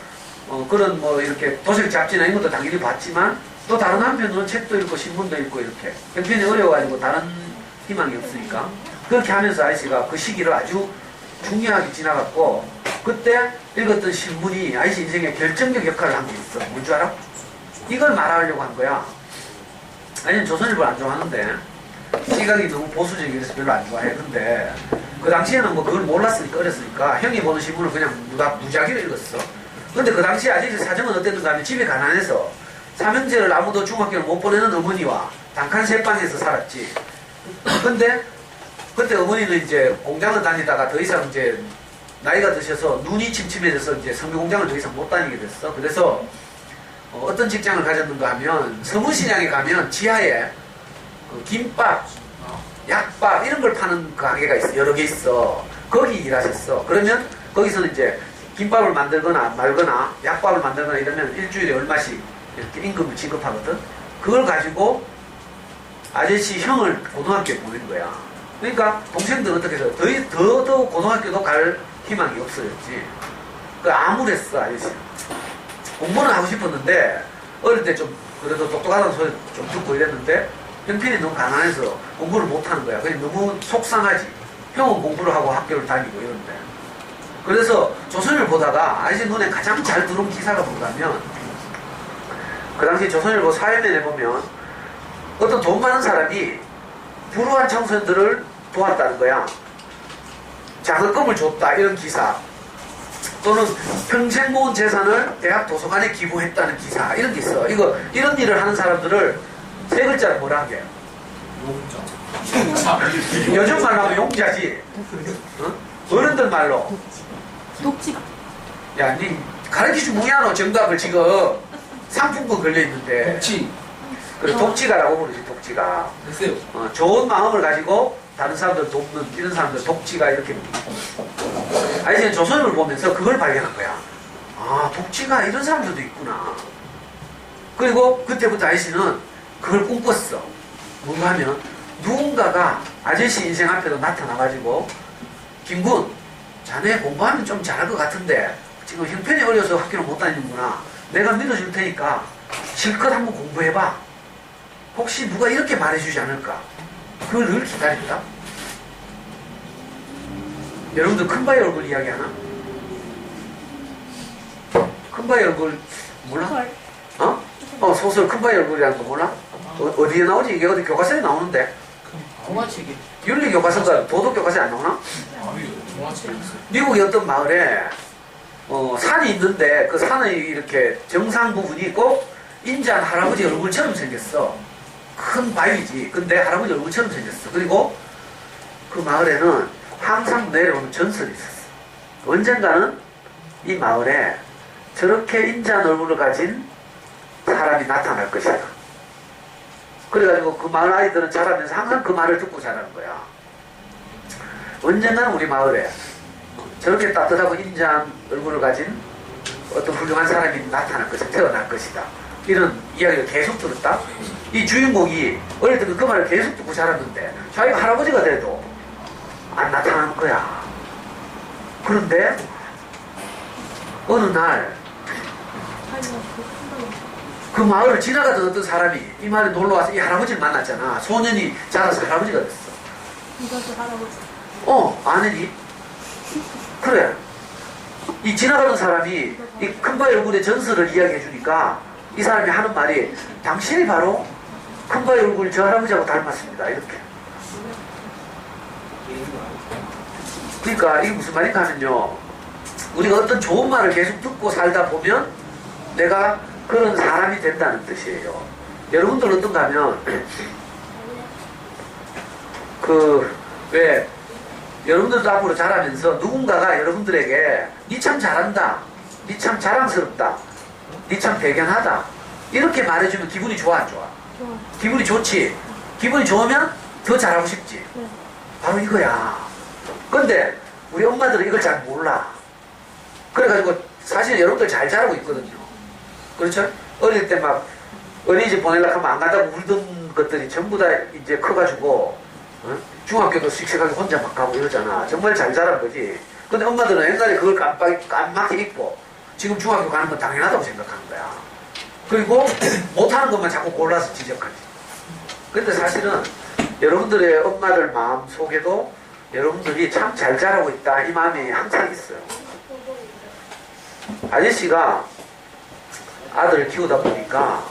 그런 뭐 이렇게 도색 잡지나 이런 것도 당연히 봤지만 또 다른 한편으로는 책도 읽고 신문도 읽고 이렇게 형편이 어려워가지고 다른 희망이 없으니까 그렇게 하면서 아이씨가 그 시기를 아주 중요하게 지나갔고, 그때 읽었던 신문이 아이씨 인생에 결정적 역할을 한 게 있어. 뭔 줄 알아? 이걸 말하려고 한 거야. 아니면 조선일보를 안 좋아하는데 시각이 너무 보수적이라서 별로 안 좋아해. 근데 그 당시에는 뭐 그걸 몰랐으니까 어렸으니까 형이 보는 신문을 그냥 무작위로 읽었어. 근데 그 당시 아저씨 사정은 어땠는가 하면 집이 가난해서 삼형제를 아무도 중학교를 못 보내는 어머니와 단칸 세방에서 살았지. 근데 그때 어머니는 이제 공장을 다니다가 더 이상 이제 나이가 드셔서 눈이 침침해져서 이제 섬유 공장을 더 이상 못 다니게 됐어. 그래서 어떤 직장을 가졌는가 하면 서문시장에 가면 지하에 김밥, 약밥 이런 걸 파는 가게가 있어. 여러 개 있어. 거기 일하셨어. 그러면 거기서는 이제 김밥을 만들거나 말거나 약밥을 만들거나 이러면 일주일에 얼마씩 이렇게 임금을 지급하거든. 그걸 가지고 아저씨 형을 고등학교에 보낸 거야. 그러니까 동생들은 어떻게 해서 더 고등학교도 갈 희망이 없어졌지. 그 암울했어 아저씨. 공부는 하고 싶었는데 어릴 때 좀 그래도 똑똑하다는 소리 좀 듣고 이랬는데 형편이 너무 가난해서 공부를 못하는 거야. 그냥 너무 속상하지. 형은 공부를 하고 학교를 다니고 이런데. 그래서 조선일보 보다가 아저씨 눈에 가장 잘 들어온 기사가 뭐냐면 그 당시 조선일보 사회면에 보면 어떤 돈 많은 사람이 불우한 청소년들을 도왔다는 거야. 자금을 줬다 이런 기사, 또는 평생 모은 재산을 대학 도서관에 기부했다는 기사 이런 게 있어. 이런 일을 하는 사람들을 세 글자로 뭐라 하게? 용자. 요즘 말로 하면 용자지. 어? 어른들 말로 독지. 야, 니 가르치지 뭐야노 정답을 지금 상품권 걸려있는데. 독지. 그래, 독지가라고 부르지. 독지가. 됐어요. 좋은 마음을 가지고 다른 사람들 돕는 이런 사람들 독지가 이렇게. 아저씨는 조선을 보면서 그걸 발견한 거야. 아, 독지가 이런 사람들도 있구나. 그리고 그때부터 아저씨는 그걸 꿈꿨어. 뭔가 하면 누군가가 아저씨 인생 앞에도 나타나가지고 김군, 자네 공부하면 좀 잘할 것 같은데 지금 형편이 어려서 학교를 못 다니는구나. 내가 믿어줄 테니까 실컷 한번 공부해봐. 혹시 누가 이렇게 말해주지 않을까? 그걸 늘 기다린다. 여러분들 큰바위 얼굴 이야기하나? 큰바위 얼굴 몰라? 소설 큰바위 얼굴이라는 거 몰라? 어디에 나오지? 이게 어디 교과서에 나오는데? 동화책이. 윤리 교과서가 도덕 교과서에 안 나오나? 동화책이 있어요. 미국의 어떤 마을에 산이 있는데 그 산의 이렇게 정상 부분이 꼭 인자한 할아버지 얼굴처럼 생겼어. 큰 바위지. 근데 할아버지 얼굴처럼 생겼어. 그리고 그 마을에는 항상 내려오는 전설이 있었어. 언젠가는 이 마을에 저렇게 인자한 얼굴을 가진 사람이 나타날 것이다. 그래가지고 그 마을 아이들은 자라면서 항상 그 말을 듣고 자라는 거야. 언젠가는 우리 마을에 저렇게 따뜻하고 인자한 얼굴을 가진 어떤 훌륭한 사람이 나타날 것이다. 태어날 것이다. 이런 이야기를 계속 들었다. 이 주인공이 어릴 때는 그 말을 계속 듣고 자랐는데 자기가 할아버지가 돼도 안 나타나는 거야. 그런데 어느 날 그 마을을 지나가던 어떤 사람이 이 마을에 놀러와서 이 할아버지를 만났잖아. 소년이 자라서 할아버지가 됐어. 이것도 할아버지. 아내니? 그래. 이 지나가던 사람이 이 큰바위 얼굴의 전설을 이야기해 주니까 이 사람이 하는 말이 당신이 바로 큰바위 얼굴 저 할아버지하고 닮았습니다. 이렇게. 그러니까 이게 무슨 말인가 하면요. 우리가 어떤 좋은 말을 계속 듣고 살다 보면 내가 그런 사람이 된다는 뜻이에요. 여러분들 어떤가 하면 여러분들도 앞으로 자라면서 누군가가 여러분들에게 니 참 잘한다, 니 참 자랑스럽다, 니 참 대견하다 이렇게 말해주면 기분이 좋아 안 좋아? 좋아. 기분이 좋지. 기분이 좋으면 더 잘하고 싶지. 네. 바로 이거야. 근데 우리 엄마들은 이걸 잘 몰라. 그래가지고 사실 여러분들 잘 자라고 있거든요. 그렇죠? 어릴 때 막 어린이집 보내려고 하면 안 간다고 울던 것들이 전부 다 이제 커가지고 중학교도 씩씩하게 혼자 막 가고 이러잖아. 정말 잘 자란 거지. 근데 엄마들은 옛날에 그걸 깜빡이 잊고 지금 중학교 가는 건 당연하다고 생각하는 거야. 그리고 못하는 것만 자꾸 골라서 지적하지. 근데 사실은 여러분들의 엄마들 마음 속에도 여러분들이 참 잘 자라고 있다 이 마음이 항상 있어요. 아저씨가 아들을 키우다 보니까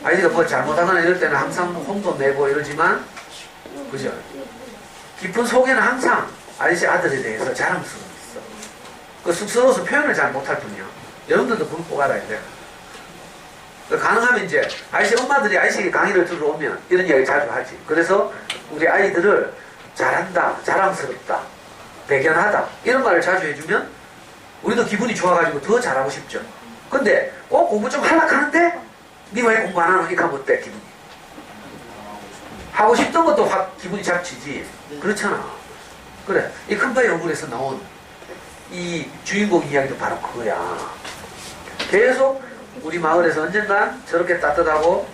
아이가 뭐 잘못하거나 이럴 때는 항상 혼도 내고 이러지만, 그죠? 깊은 속에는 항상 아저씨 아들에 대해서 자랑스러웠어. 그 쑥스러워서 표현을 잘 못할 뿐이야. 여러분들도 그걸 꼭 알아야 돼. 가능하면 이제 아저씨 엄마들이 아저씨 강의를 들으러 오면 이런 이야기 자주 하지. 그래서 우리 아이들을 잘한다, 자랑스럽다, 대견하다 이런 말을 자주 해주면 우리도 기분이 좋아가지고 더 잘하고 싶죠. 근데 꼭 공부 좀 하려고 하는데 니 왜 공부 안 하노? 이렇게 하면 어때 기분이? 하고 싶던 것도 확 기분이 잡치지. 그렇잖아. 그래, 이 큰바위 얼굴에서 나온 이 주인공 이야기도 바로 그거야. 계속 우리 마을에서 언젠간 저렇게 따뜻하고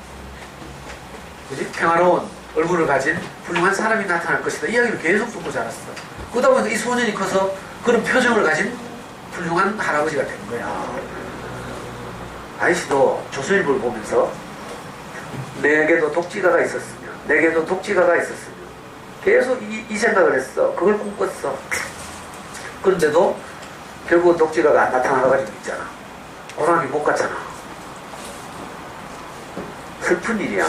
그지? 평화로운 얼굴을 가진 훌륭한 사람이 나타날 것이다. 이 이야기를 계속 듣고 자랐어. 그러다 보니까 이 소년이 커서 그런 표정을 가진 훌륭한 할아버지가 된 거야. 아이씨도 조선일보를 보면서 내게도 독지가가 있었으면, 내게도 독지가가 있었으면 계속 이 생각을 했어. 그걸 꿈꿨어. 그런데도 결국 독지가가 안 나타나가지고 있잖아. 고등학교 못 갔잖아. 슬픈 일이야.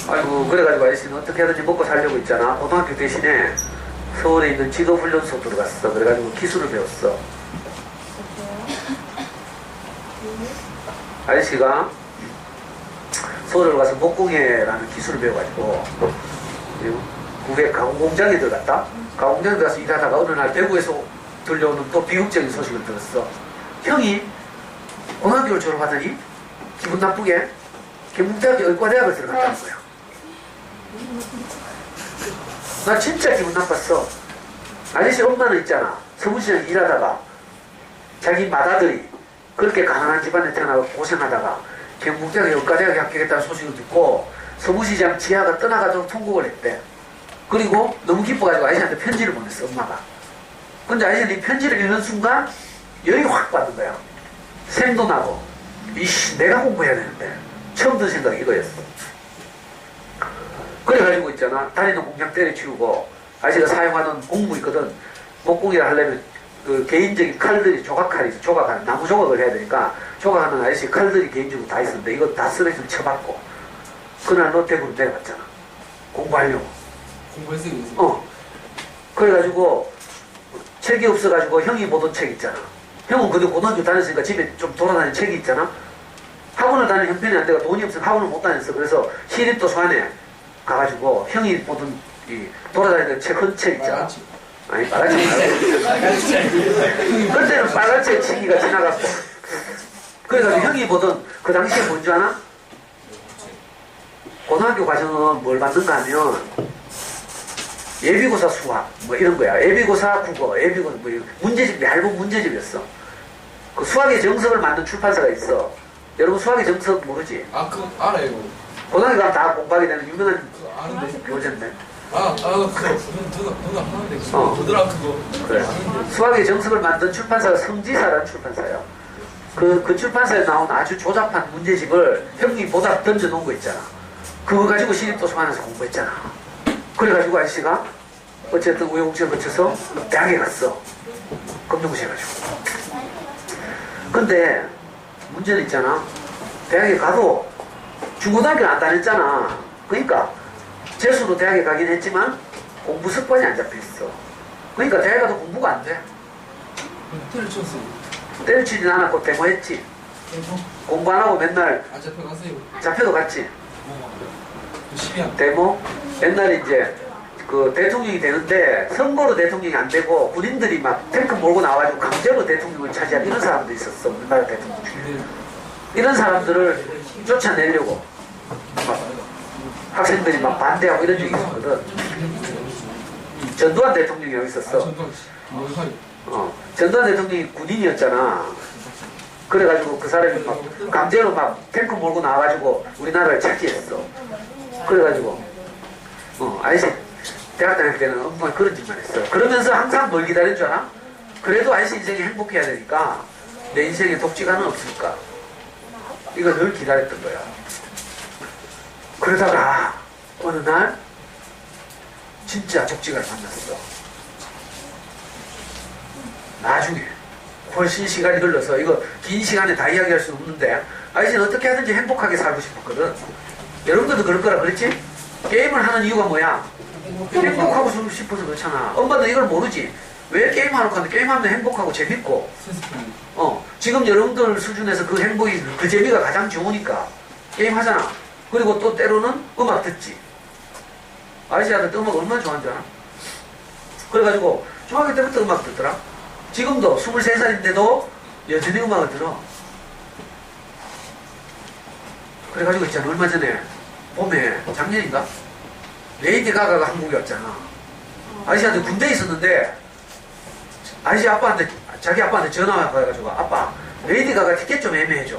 아이고, 그래가지고 아저씨는 어떻게 하든지 먹고 살려고 있잖아. 고등학교 대신에 서울에 있는 지도훈련소 들어갔어. 그래가지고 기술을 배웠어. 아저씨가 서울을 가서 목공예라는 기술을 배워가지고 국외 가공공장에 들어갔다. 가공장에 들어가서 일하다가 어느 날 대구에서 들려오는 또 비극적인 소식을 들었어. 형이 고등학교를 졸업하더니 기분 나쁘게 경북대학교 의과대학을 들어갔다는 거야. 나 진짜 기분 나빴어. 아저씨 엄마는 있잖아. 서울시장 일하다가 자기 맏아들이 그렇게 가난한 집안에 태어나고 고생하다가 경북대학에 의과대학에 합격했다는 소식을 듣고 서울시장 지하가 떠나가지고 통곡을 했대. 그리고 너무 기뻐가지고 아저씨한테 편지를 보냈어, 엄마가. 근데 아저씨는 이 편지를 읽는 순간 열이 확 받는 거야. 생도 나고, 이씨, 내가 공부해야 되는데. 처음 든 생각이 이거였어. 그래가지고 있잖아. 다니는 공장 때려치우고, 아저씨가 사용하던 공무 있거든. 목공이라 하려면 그 개인적인 칼들이 조각칼이 있어. 조각칼, 나무 조각을 해야 되니까 조각하는 아저씨 칼들이 개인적으로 다 있었는데 이거 다 쓰레기를 쳐박고 그날 롯데구로 내려갔잖아. 공부하려고. 공부했어요. 그래가지고 책이 없어가지고 형이 보던 책 있잖아. 형은 그래도 고등학교 다녔으니까 집에 좀 돌아다니는 책이 있잖아. 학원을 다니는 형편이 안 돼가 돈이 없으면 학원을 못 다녔어. 그래서 시립도서 안에 가가지고 형이 보던 이 돌아다니는 책, 큰 책 있잖아. 아니, 빨간 책 말고. 그때는 빨간 책 시기가 지나갔고. 그래서 형이 보던 그 당시에 뭔지 아나? 고등학교 과정은 뭘 받는가 하면 예비고사 수학 뭐 이런 거야. 예비고사 국어, 예비고사 뭐 문제집, 얇은 문제집이었어. 그 수학의 정석을 만든 출판사가 있어. 여러분 수학의 정석 모르지? 아, 그거 알아요. 고등학교 가면 다 공부하게 되는 유명한 그거 아는데. 교재인데. 그거 누나 하는데. 보더라 그거. 그래. 수학의 정석을 만든 출판사가 성지사라는 출판사야. 그 출판사에 나온 아주 조잡한 문제집을 형이 보다 던져놓은 거 있잖아. 그거 가지고 시립도서관에서 공부했잖아. 그래가지고 아저씨가 어쨌든 우여곡절 거쳐서 대학에 갔어. 검정고시에 가지고. 근데 문제는 있잖아. 대학에 가도 중고등학교는 안 다녔잖아. 그러니까 재수로 대학에 가긴 했지만 공부 습관이 안 잡혀있어. 그러니까 대학에 가도 공부가 안 돼. 때려쳤어. 때려치진 않았고 데모했지. 공부 안 하고 맨날 아, 잡혀가세요. 잡혀도 갔지. 12학. 데모? 옛날에 이제 그 대통령이 되는데 선거로 대통령이 안 되고 군인들이 막 탱크 몰고 나와가지고 강제로 대통령을 차지한 이런 사람도 있었어. 우리나라 대통령 중에. 이런 사람들을 쫓아내려고 막 학생들이 막 반대하고 이런 적이 있었거든. 전두환 대통령이 여기 있었어. 전두환 대통령이 군인이었잖아. 그래가지고 그 사람이 막 강제로 막 탱크 몰고 나와가지고 우리나라를 차지했어. 그래가지고 아저씨 대학 다닐 때는 엄마 그런 짓만 했어. 그러면서 항상 뭘 기다린 줄 알아? 그래도 아저씨 인생이 행복해야 되니까 내 인생에 독지가는 없을까? 이거 늘 기다렸던 거야. 그러다가 어느 날 진짜 독지가를 만났어. 나중에 훨씬 시간이 흘러서 이거 긴 시간에 다 이야기할 수는 없는데 아이씨는 어떻게 하든지 행복하게 살고 싶었거든. 여러분들도 그럴 거라 그랬지? 게임을 하는 이유가 뭐야? 행복하고 싶어서 그렇잖아. 엄마도 이걸 모르지. 왜 게임하러 가는데 게임하면 행복하고 재밌고 지금 여러분들 수준에서 그 행복이 그 재미가 가장 좋으니까 게임하잖아. 그리고 또 때로는 음악 듣지. 아이씨 아들 음악 얼마나 좋아하는 줄 알아? 그래가지고 중학교 때부터 음악 듣더라. 지금도 23살인데도 여전히 음악을 들어. 그래가지고 있잖아. 얼마 전에 봄에 작년인가? 레이디 가가가 한국에 왔잖아. 아이씨한테 군대에 있었는데 아이씨 아빠한테 자기 아빠한테 전화가 해가지고 아빠 레이디 가가 티켓 좀 애매해줘.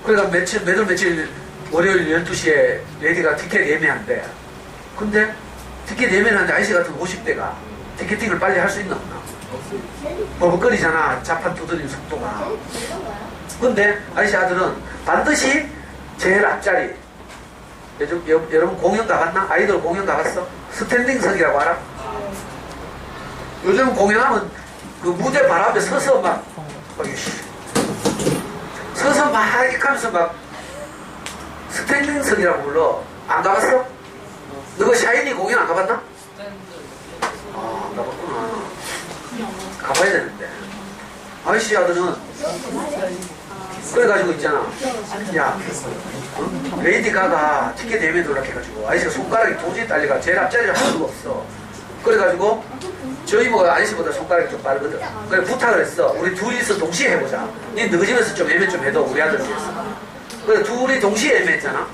그러니까 며칠 월요일 12시에 레이디 가가 티켓 애매한데 근데 티켓 애매한데 아이씨 같은 50대가 티켓팅을 빨리 할 수 있나 없나? 버벅거리잖아. 자판 두드리는 속도가. 근데 아이씨 아들은 반드시 제일 앞자리. 여러분 공연 가봤나? 아이돌 공연 가봤어? 스탠딩석이라고 알아? 요즘 공연하면 그 무대 발 앞에 서서 막 서서 막 이렇게 하면서 막 스탠딩석이라고 불러. 안 가봤어? 너가 샤이니 공연 안 가봤나? 안 가봤구나. 가봐야 되는데. 아이씨 아들은 그래가지고 있잖아. 야, 레이디 가가 티켓 예매 놀락해가지고 아이씨가 손가락이 도저히 딸리가 제일 앞자리를 할 수가 없어. 그래가지고 저희 이모가 아이씨보다 손가락이 좀 빠르거든. 그래 부탁을 했어. 우리 둘이서 동시에 해보자. 니 너희 집에서 좀 예매 좀 해도 우리 아들을 위해서. 그래 둘이 동시에 예매했잖아.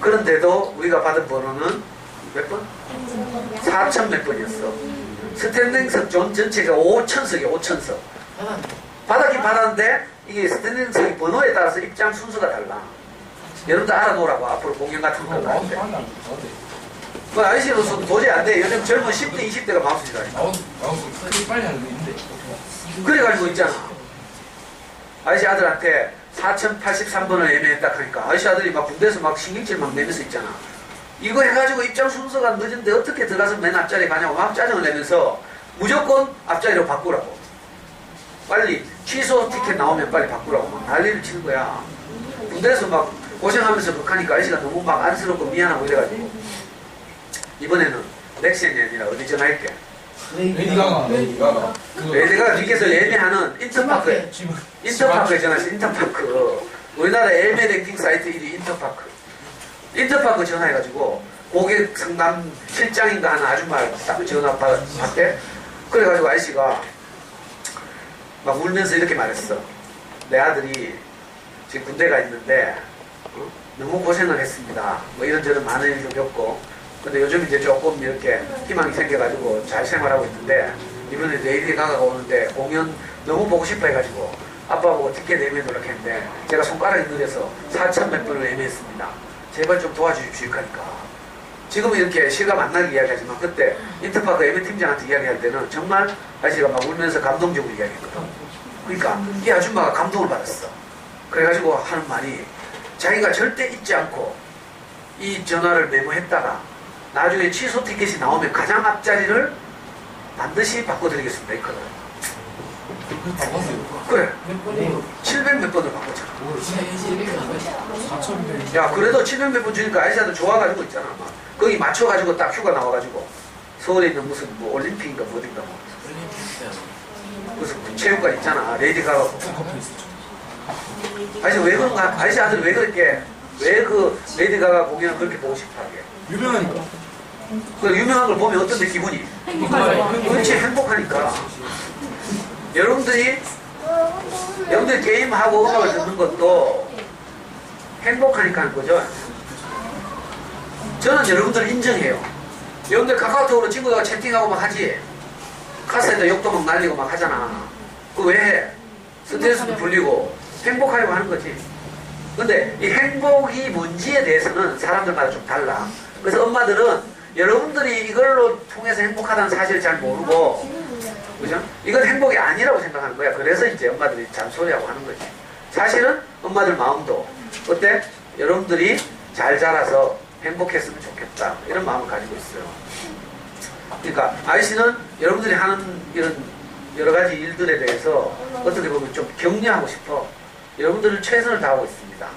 그런데도 우리가 받은 번호는 몇 번? 4천 몇 번이었어. 스탠딩석 전체가 5천석이야. 5천석. 받았긴 받았는데 이게 스탠딩석이 번호에 따라서 입장 순서가 달라. 여러분들 알아놓으라고. 앞으로 공연 같은 거 할 때. 그 아이씨로서도 도저히 안 돼. 요즘 젊은 10대 20대가 마우스지라니까. 나오고 빨리 하는 거 있는데. 그래가지고 있잖아. 아이씨 아들한테 4083번을 예매했다 하니까 아이씨 아들이 막 군대에서 막 신경질 막 내면서 있잖아. 이거 해가지고 입장 순서가 늦은데 어떻게 들어가서 맨 앞자리 가냐고 막 짜증을 내면서 무조건 앞자리로 바꾸라고. 빨리 취소 티켓 나오면 빨리 바꾸라고 막 난리를 치는 거야. 군대에서 막 고생하면서 극하니까 아이씨가 너무 막 안쓰럽고 미안하고 이래가지고 이번에는 넥센이 아니라 어디 전화할게. 레이디 가가. 레이디가 니께서 예매하는 인터파크에 전화해서 인터파크 우리나라 예매 랭킹 사이트 1위 인터파크 전화해가지고 고객 상담 실장인가 하는 아줌마를 딱 전화 받대. 그래가지고 아이씨가 막 울면서 이렇게 말했어. 내 아들이 지금 군대가 있는데 너무 고생을 했습니다. 뭐 이런저런 많은 일도 겪고 근데 요즘 이제 조금 이렇게 희망이 생겨가지고 잘 생활하고 있는데 이번에 레이디 가가가 오는데 공연 너무 보고 싶어 해가지고 아빠 보고 티켓 예매 노력했는데 제가 손가락이 느려서 4천 몇 번을 예매했습니다. 제발 좀 도와주십시오 하니까 지금은 이렇게 실감 안 나게 이야기하지만 그때 인터파크 예매 팀장한테 이야기할 때는 정말 아저씨가 막 울면서 감동적으로 이야기했거든. 그러니까 이 아줌마가 감동을 받았어. 그래가지고 하는 말이 자기가 절대 잊지 않고 이 전화를 메모했다가 나중에 취소 티켓이 나오면 가장 앞자리를 반드시 바꿔드리겠습니다 했거든. 그래 700 몇 번을 바꿨잖아. 야 그래도 700 몇 번 주니까 아이씨한테 좋아가지고 있잖아. 막. 거기 맞춰가지고 딱 휴가 나와가지고 서울에 있는 무슨 뭐 올림픽인가 뭐든가 뭐 무슨 체육관 있잖아. 레이디 가가 아이씨 왜 그런가? 아이씨 아들 왜 그렇게 왜 그 레이디 가가 공연을 그렇게 보고 싶어 하게? 유명하니까. 그 유명한 걸 보면 어떤데 기분이? 그렇지 행복하니까. 여러분들이 게임하고 음악을 듣는 것도 행복하니까 하는 거죠. 저는 여러분들을 인정해요. 여러분들 카카오톡으로 친구들과 채팅하고 막 하지. 카스에다 욕도 막 날리고 막 하잖아. 그거 왜 해? 스트레스도 풀리고 행복하려고 하는 거지. 근데 이 행복이 뭔지에 대해서는 사람들마다 좀 달라. 그래서 엄마들은 여러분들이 이걸로 통해서 행복하다는 사실을 잘 모르고 그죠? 이건 행복이 아니라고 생각하는 거야. 그래서 이제 엄마들이 잔소리하고 하는 거지. 사실은 엄마들 마음도 어때? 여러분들이 잘 자라서 행복했으면 좋겠다. 이런 마음을 가지고 있어요. 그러니까 아이씨는 여러분들이 하는 이런 여러 가지 일들에 대해서 어떻게 보면 좀 격려하고 싶어 여러분들은 최선을 다하고 있습니다.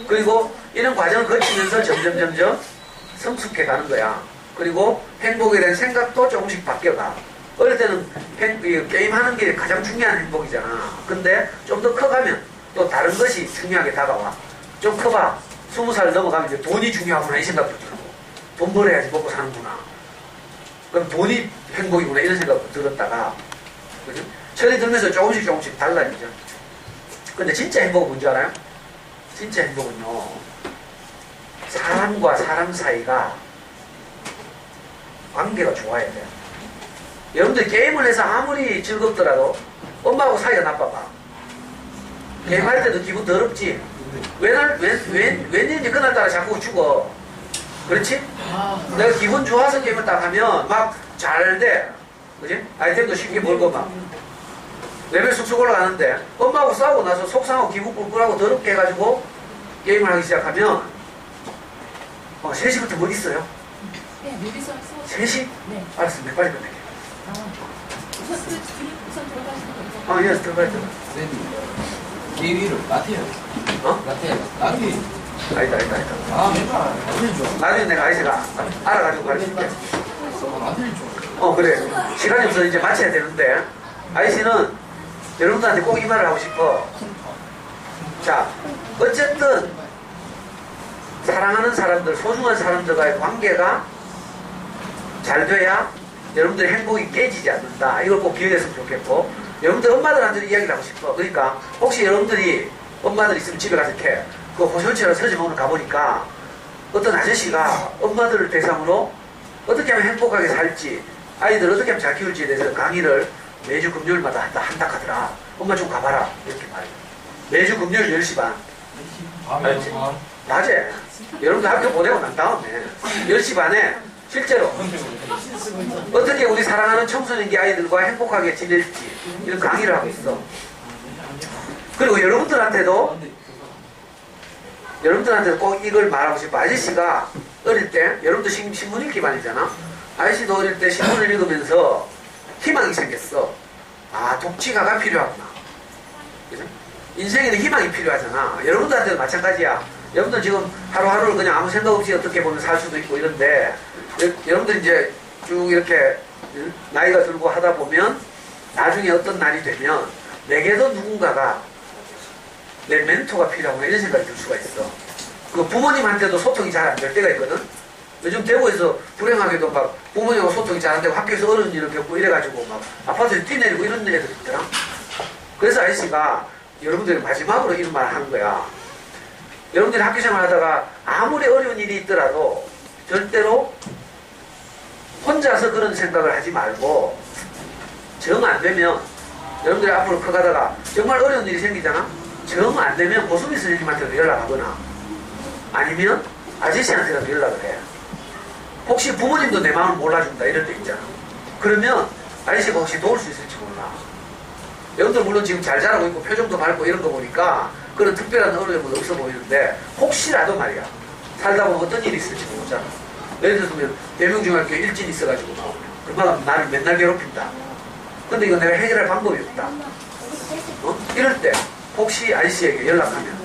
그리고 이런 과정을 거치면서 점점 성숙해 가는 거야. 그리고 행복에 대한 생각도 조금씩 바뀌어가. 어릴 때는 게임하는 게 가장 중요한 행복이잖아. 근데 좀 더 커가면 또 다른 것이 중요하게 다가와. 좀 커봐. 20살 넘어가면 이제 돈이 중요하구나 이 생각도 들고 돈 벌어야지 먹고 사는구나. 그럼 돈이 행복이구나 이런 생각도 들었다가 그죠? 철이 들면서 조금씩 달라지죠. 근데 진짜 행복은 뭔지 알아요? 진짜 행복은요 사람과 사람 사이가 관계가 좋아야 돼요. 여러분들 게임을 해서 아무리 즐겁더라도 엄마하고 사이가 나빠봐. 게임할 때도 기분 더럽지. 웬일인지 그날따라 자꾸 죽어. 그렇지? 내가 기분 좋아서 게임을 딱 하면 막 잘 돼. 그지? 아이템도 쉽게 벌고 막 레벨 쑥쑥 올라가는데 엄마하고 싸우고 나서 속상하고 기분 꿀꿀하고 더럽게 해가지고 게임을 하기 시작하면 3시부터 뭐 있어요? 네, 여기서 수업. 3시? 네. 알았어, 내 빨리 끝낼게. 우선 들어가시는 거죠? 예, 들어가야 돼. 쌤이 기위를 라테요. 어? 라테. 아니다. 아, 맨날 라테를 좋아. 나중에 내가 아이씨가 알아가지고 가르칠게. 라테를 좋아. 그래. 시간이 없어서 이제 마쳐야 되는데, 아이씨는 여러분들한테 꼭 이 말을 하고 싶어. 자, 어쨌든, 사랑하는 사람들, 소중한 사람들과의 관계가 잘 돼야 여러분들의 행복이 깨지지 않는다. 이걸 꼭 기억했으면 좋겠고, 여러분들 엄마들한테 이야기를 하고 싶어. 그러니까, 혹시 여러분들이 엄마들 있으면 집에 가서 이렇게, 그 호쇼치랑 서점 오늘 가보니까, 어떤 아저씨가 엄마들을 대상으로 어떻게 하면 행복하게 살지, 아이들 어떻게 하면 잘 키울지에 대해서 강의를 매주 금요일마다 한다 하더라. 엄마 좀 가봐라. 이렇게 말해요. 매주 금요일 10시 반. 알지? 낮에. 여러분들 학교 보내고 난 다음에 10시 반에 실제로 어떻게 우리 사랑하는 청소년기 아이들과 행복하게 지낼지 이런 강의를 하고 있어. 그리고 여러분들한테도 꼭 이걸 말하고 싶어. 아저씨가 어릴 때 여러분도 신문 읽기 반이잖아. 아저씨도 어릴 때 신문을 읽으면서 희망이 생겼어. 아, 독치가가 필요하구나. 그죠? 인생에는 희망이 필요하잖아. 여러분들한테도 마찬가지야. 여러분들 지금 하루하루를 그냥 아무 생각 없이 어떻게 보면 살 수도 있고 이런데, 여러분들 이제 쭉 이렇게 나이가 들고 하다 보면 나중에 어떤 날이 되면 내게도 누군가가 내 멘토가 필요하구나 이런 생각이 들 수가 있어. 그 부모님한테도 소통이 잘 안 될 때가 있거든. 요즘 대구에서 불행하게도 막 부모님하고 소통이 잘 안 되고 학교에서 어려운 일을 겪고 이래가지고 막 아파트에 뛰내리고 이런 애들 있더라. 그래서 아저씨가 여러분들이 마지막으로 이런 말을 하는 거야. 여러분들이 학교 생활 하다가 아무리 어려운 일이 있더라도 절대로 혼자서 그런 생각을 하지 말고 정 안 되면 여러분들이 앞으로 커가다가 정말 어려운 일이 생기잖아. 정 안 되면 고수미 선생님한테도 연락하거나 아니면 아저씨한테도 연락을 해. 혹시 부모님도 내 마음을 몰라준다 이럴 때 있잖아. 그러면 아저씨가 혹시 도울 수 있을지 몰라. 여러분들 물론 지금 잘 자라고 있고 표정도 밝고 이런 거 보니까 그런 특별한 어려움은 없어 보이는데 혹시라도 말이야 살다 보면 어떤 일이 있을지 모르잖아. 예를 들면 대명중학교 일진이 있어가지고 그만 나를 맨날 괴롭힌다. 근데 이거 내가 해결할 방법이 없다. 이럴 때 혹시 아저씨에게 연락하면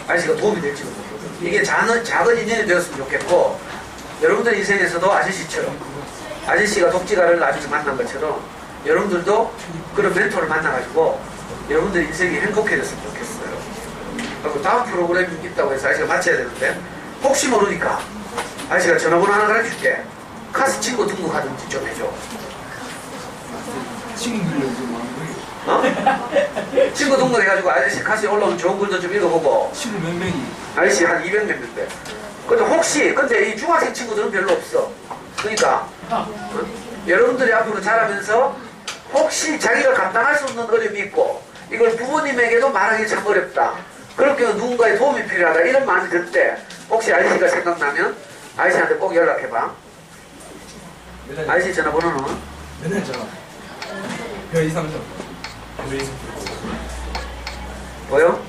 아저씨가 도움이 될지도 모르거든. 이게 작은 인연이 되었으면 좋겠고, 여러분들 인생에서도 아저씨처럼 아저씨가 독지가를 나중에 만난 것처럼 여러분들도 그런 멘토를 만나가지고 여러분들 인생이 행복해졌으면 좋겠어요. 그리고 다음 프로그램이 있다고 해서 아저씨가 마쳐야 되는데 혹시 모르니까 아저씨가 전화번호 하나 가르쳐줄게. 카스 친구 등록하든지 좀 해줘. 친구 빌려주면 친구 등록해가지고 아저씨 카스에 올라오는 좋은 글도 좀 읽어보고. 친구 몇 명이? 아저씨 한 200몇 명인데. 근데 이 중학생 친구들은 별로 없어. 그러니까 여러분들이 앞으로 자라면서 혹시 자기가 감당할 수 없는 어려움이 있고 이걸 부모님에게도 말하기 참 어렵다. 그렇게 누군가의 도움이 필요하다. 이런 마음이 들 때 혹시 아저씨가 생각나면 아저씨한테 꼭 연락해봐. 아저씨 전화번호는? 맨날 전화. 별 이상전. 뭐요?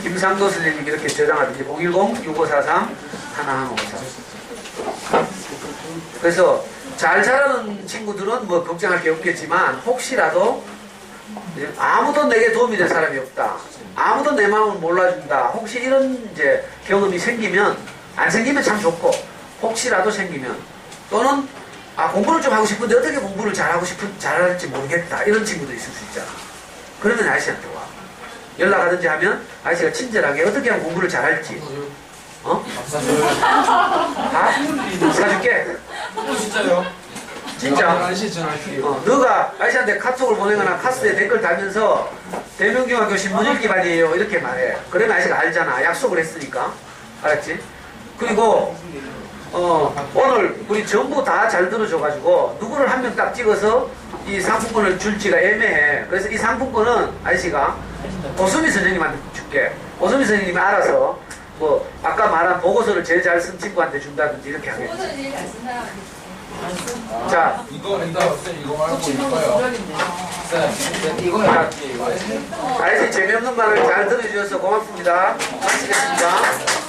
김상도 선생님이 이렇게 저장하든지 010-6543 하나하나 오자. 그래서 잘 자라는 친구들은 뭐 걱정할 게 없겠지만 혹시라도 아무도 내게 도움이 될 사람이 없다. 아무도 내 마음을 몰라준다. 혹시 이런 이제 경험이 생기면 안 생기면 참 좋고 혹시라도 생기면 또는 공부를 좀 하고 싶은데 어떻게 공부를 잘할지 모르겠다. 이런 친구도 있을 수 있잖아. 그러면 아저씨한테 와. 연락하든지 하면 아저씨가 친절하게 어떻게 하면 공부를 잘할지 다 사줄게. 진짜요? 진짜. 아저씨 전화할게요. 너가 아저씨한테 카톡을 보내거나 카스에 댓글 달면서 대명중학교 신문 읽기반이에요 이렇게 말해. 그러면 아저씨가 알잖아. 약속을 했으니까. 알았지? 그리고 오늘 우리 전부 다 잘 들어줘가지고 누구를 한 명 딱 찍어서 이 상품권을 줄지가 애매해. 그래서 이 상품권은 아저씨가 오수미 선생님한테 줄게. 오수미 선생님이 알아서 뭐 아까 말한 보고서를 제일 잘 쓴 친구한테 준다든지 이렇게 하겠지. 보고서를 제일 잘 쓴다. 자, 이거 쌤 이거 말고 이거요. 쌤 이거 할게 이거. 아저씨 재미없는 말을 잘 들어주셔서 고맙습니다. 마치겠습니다.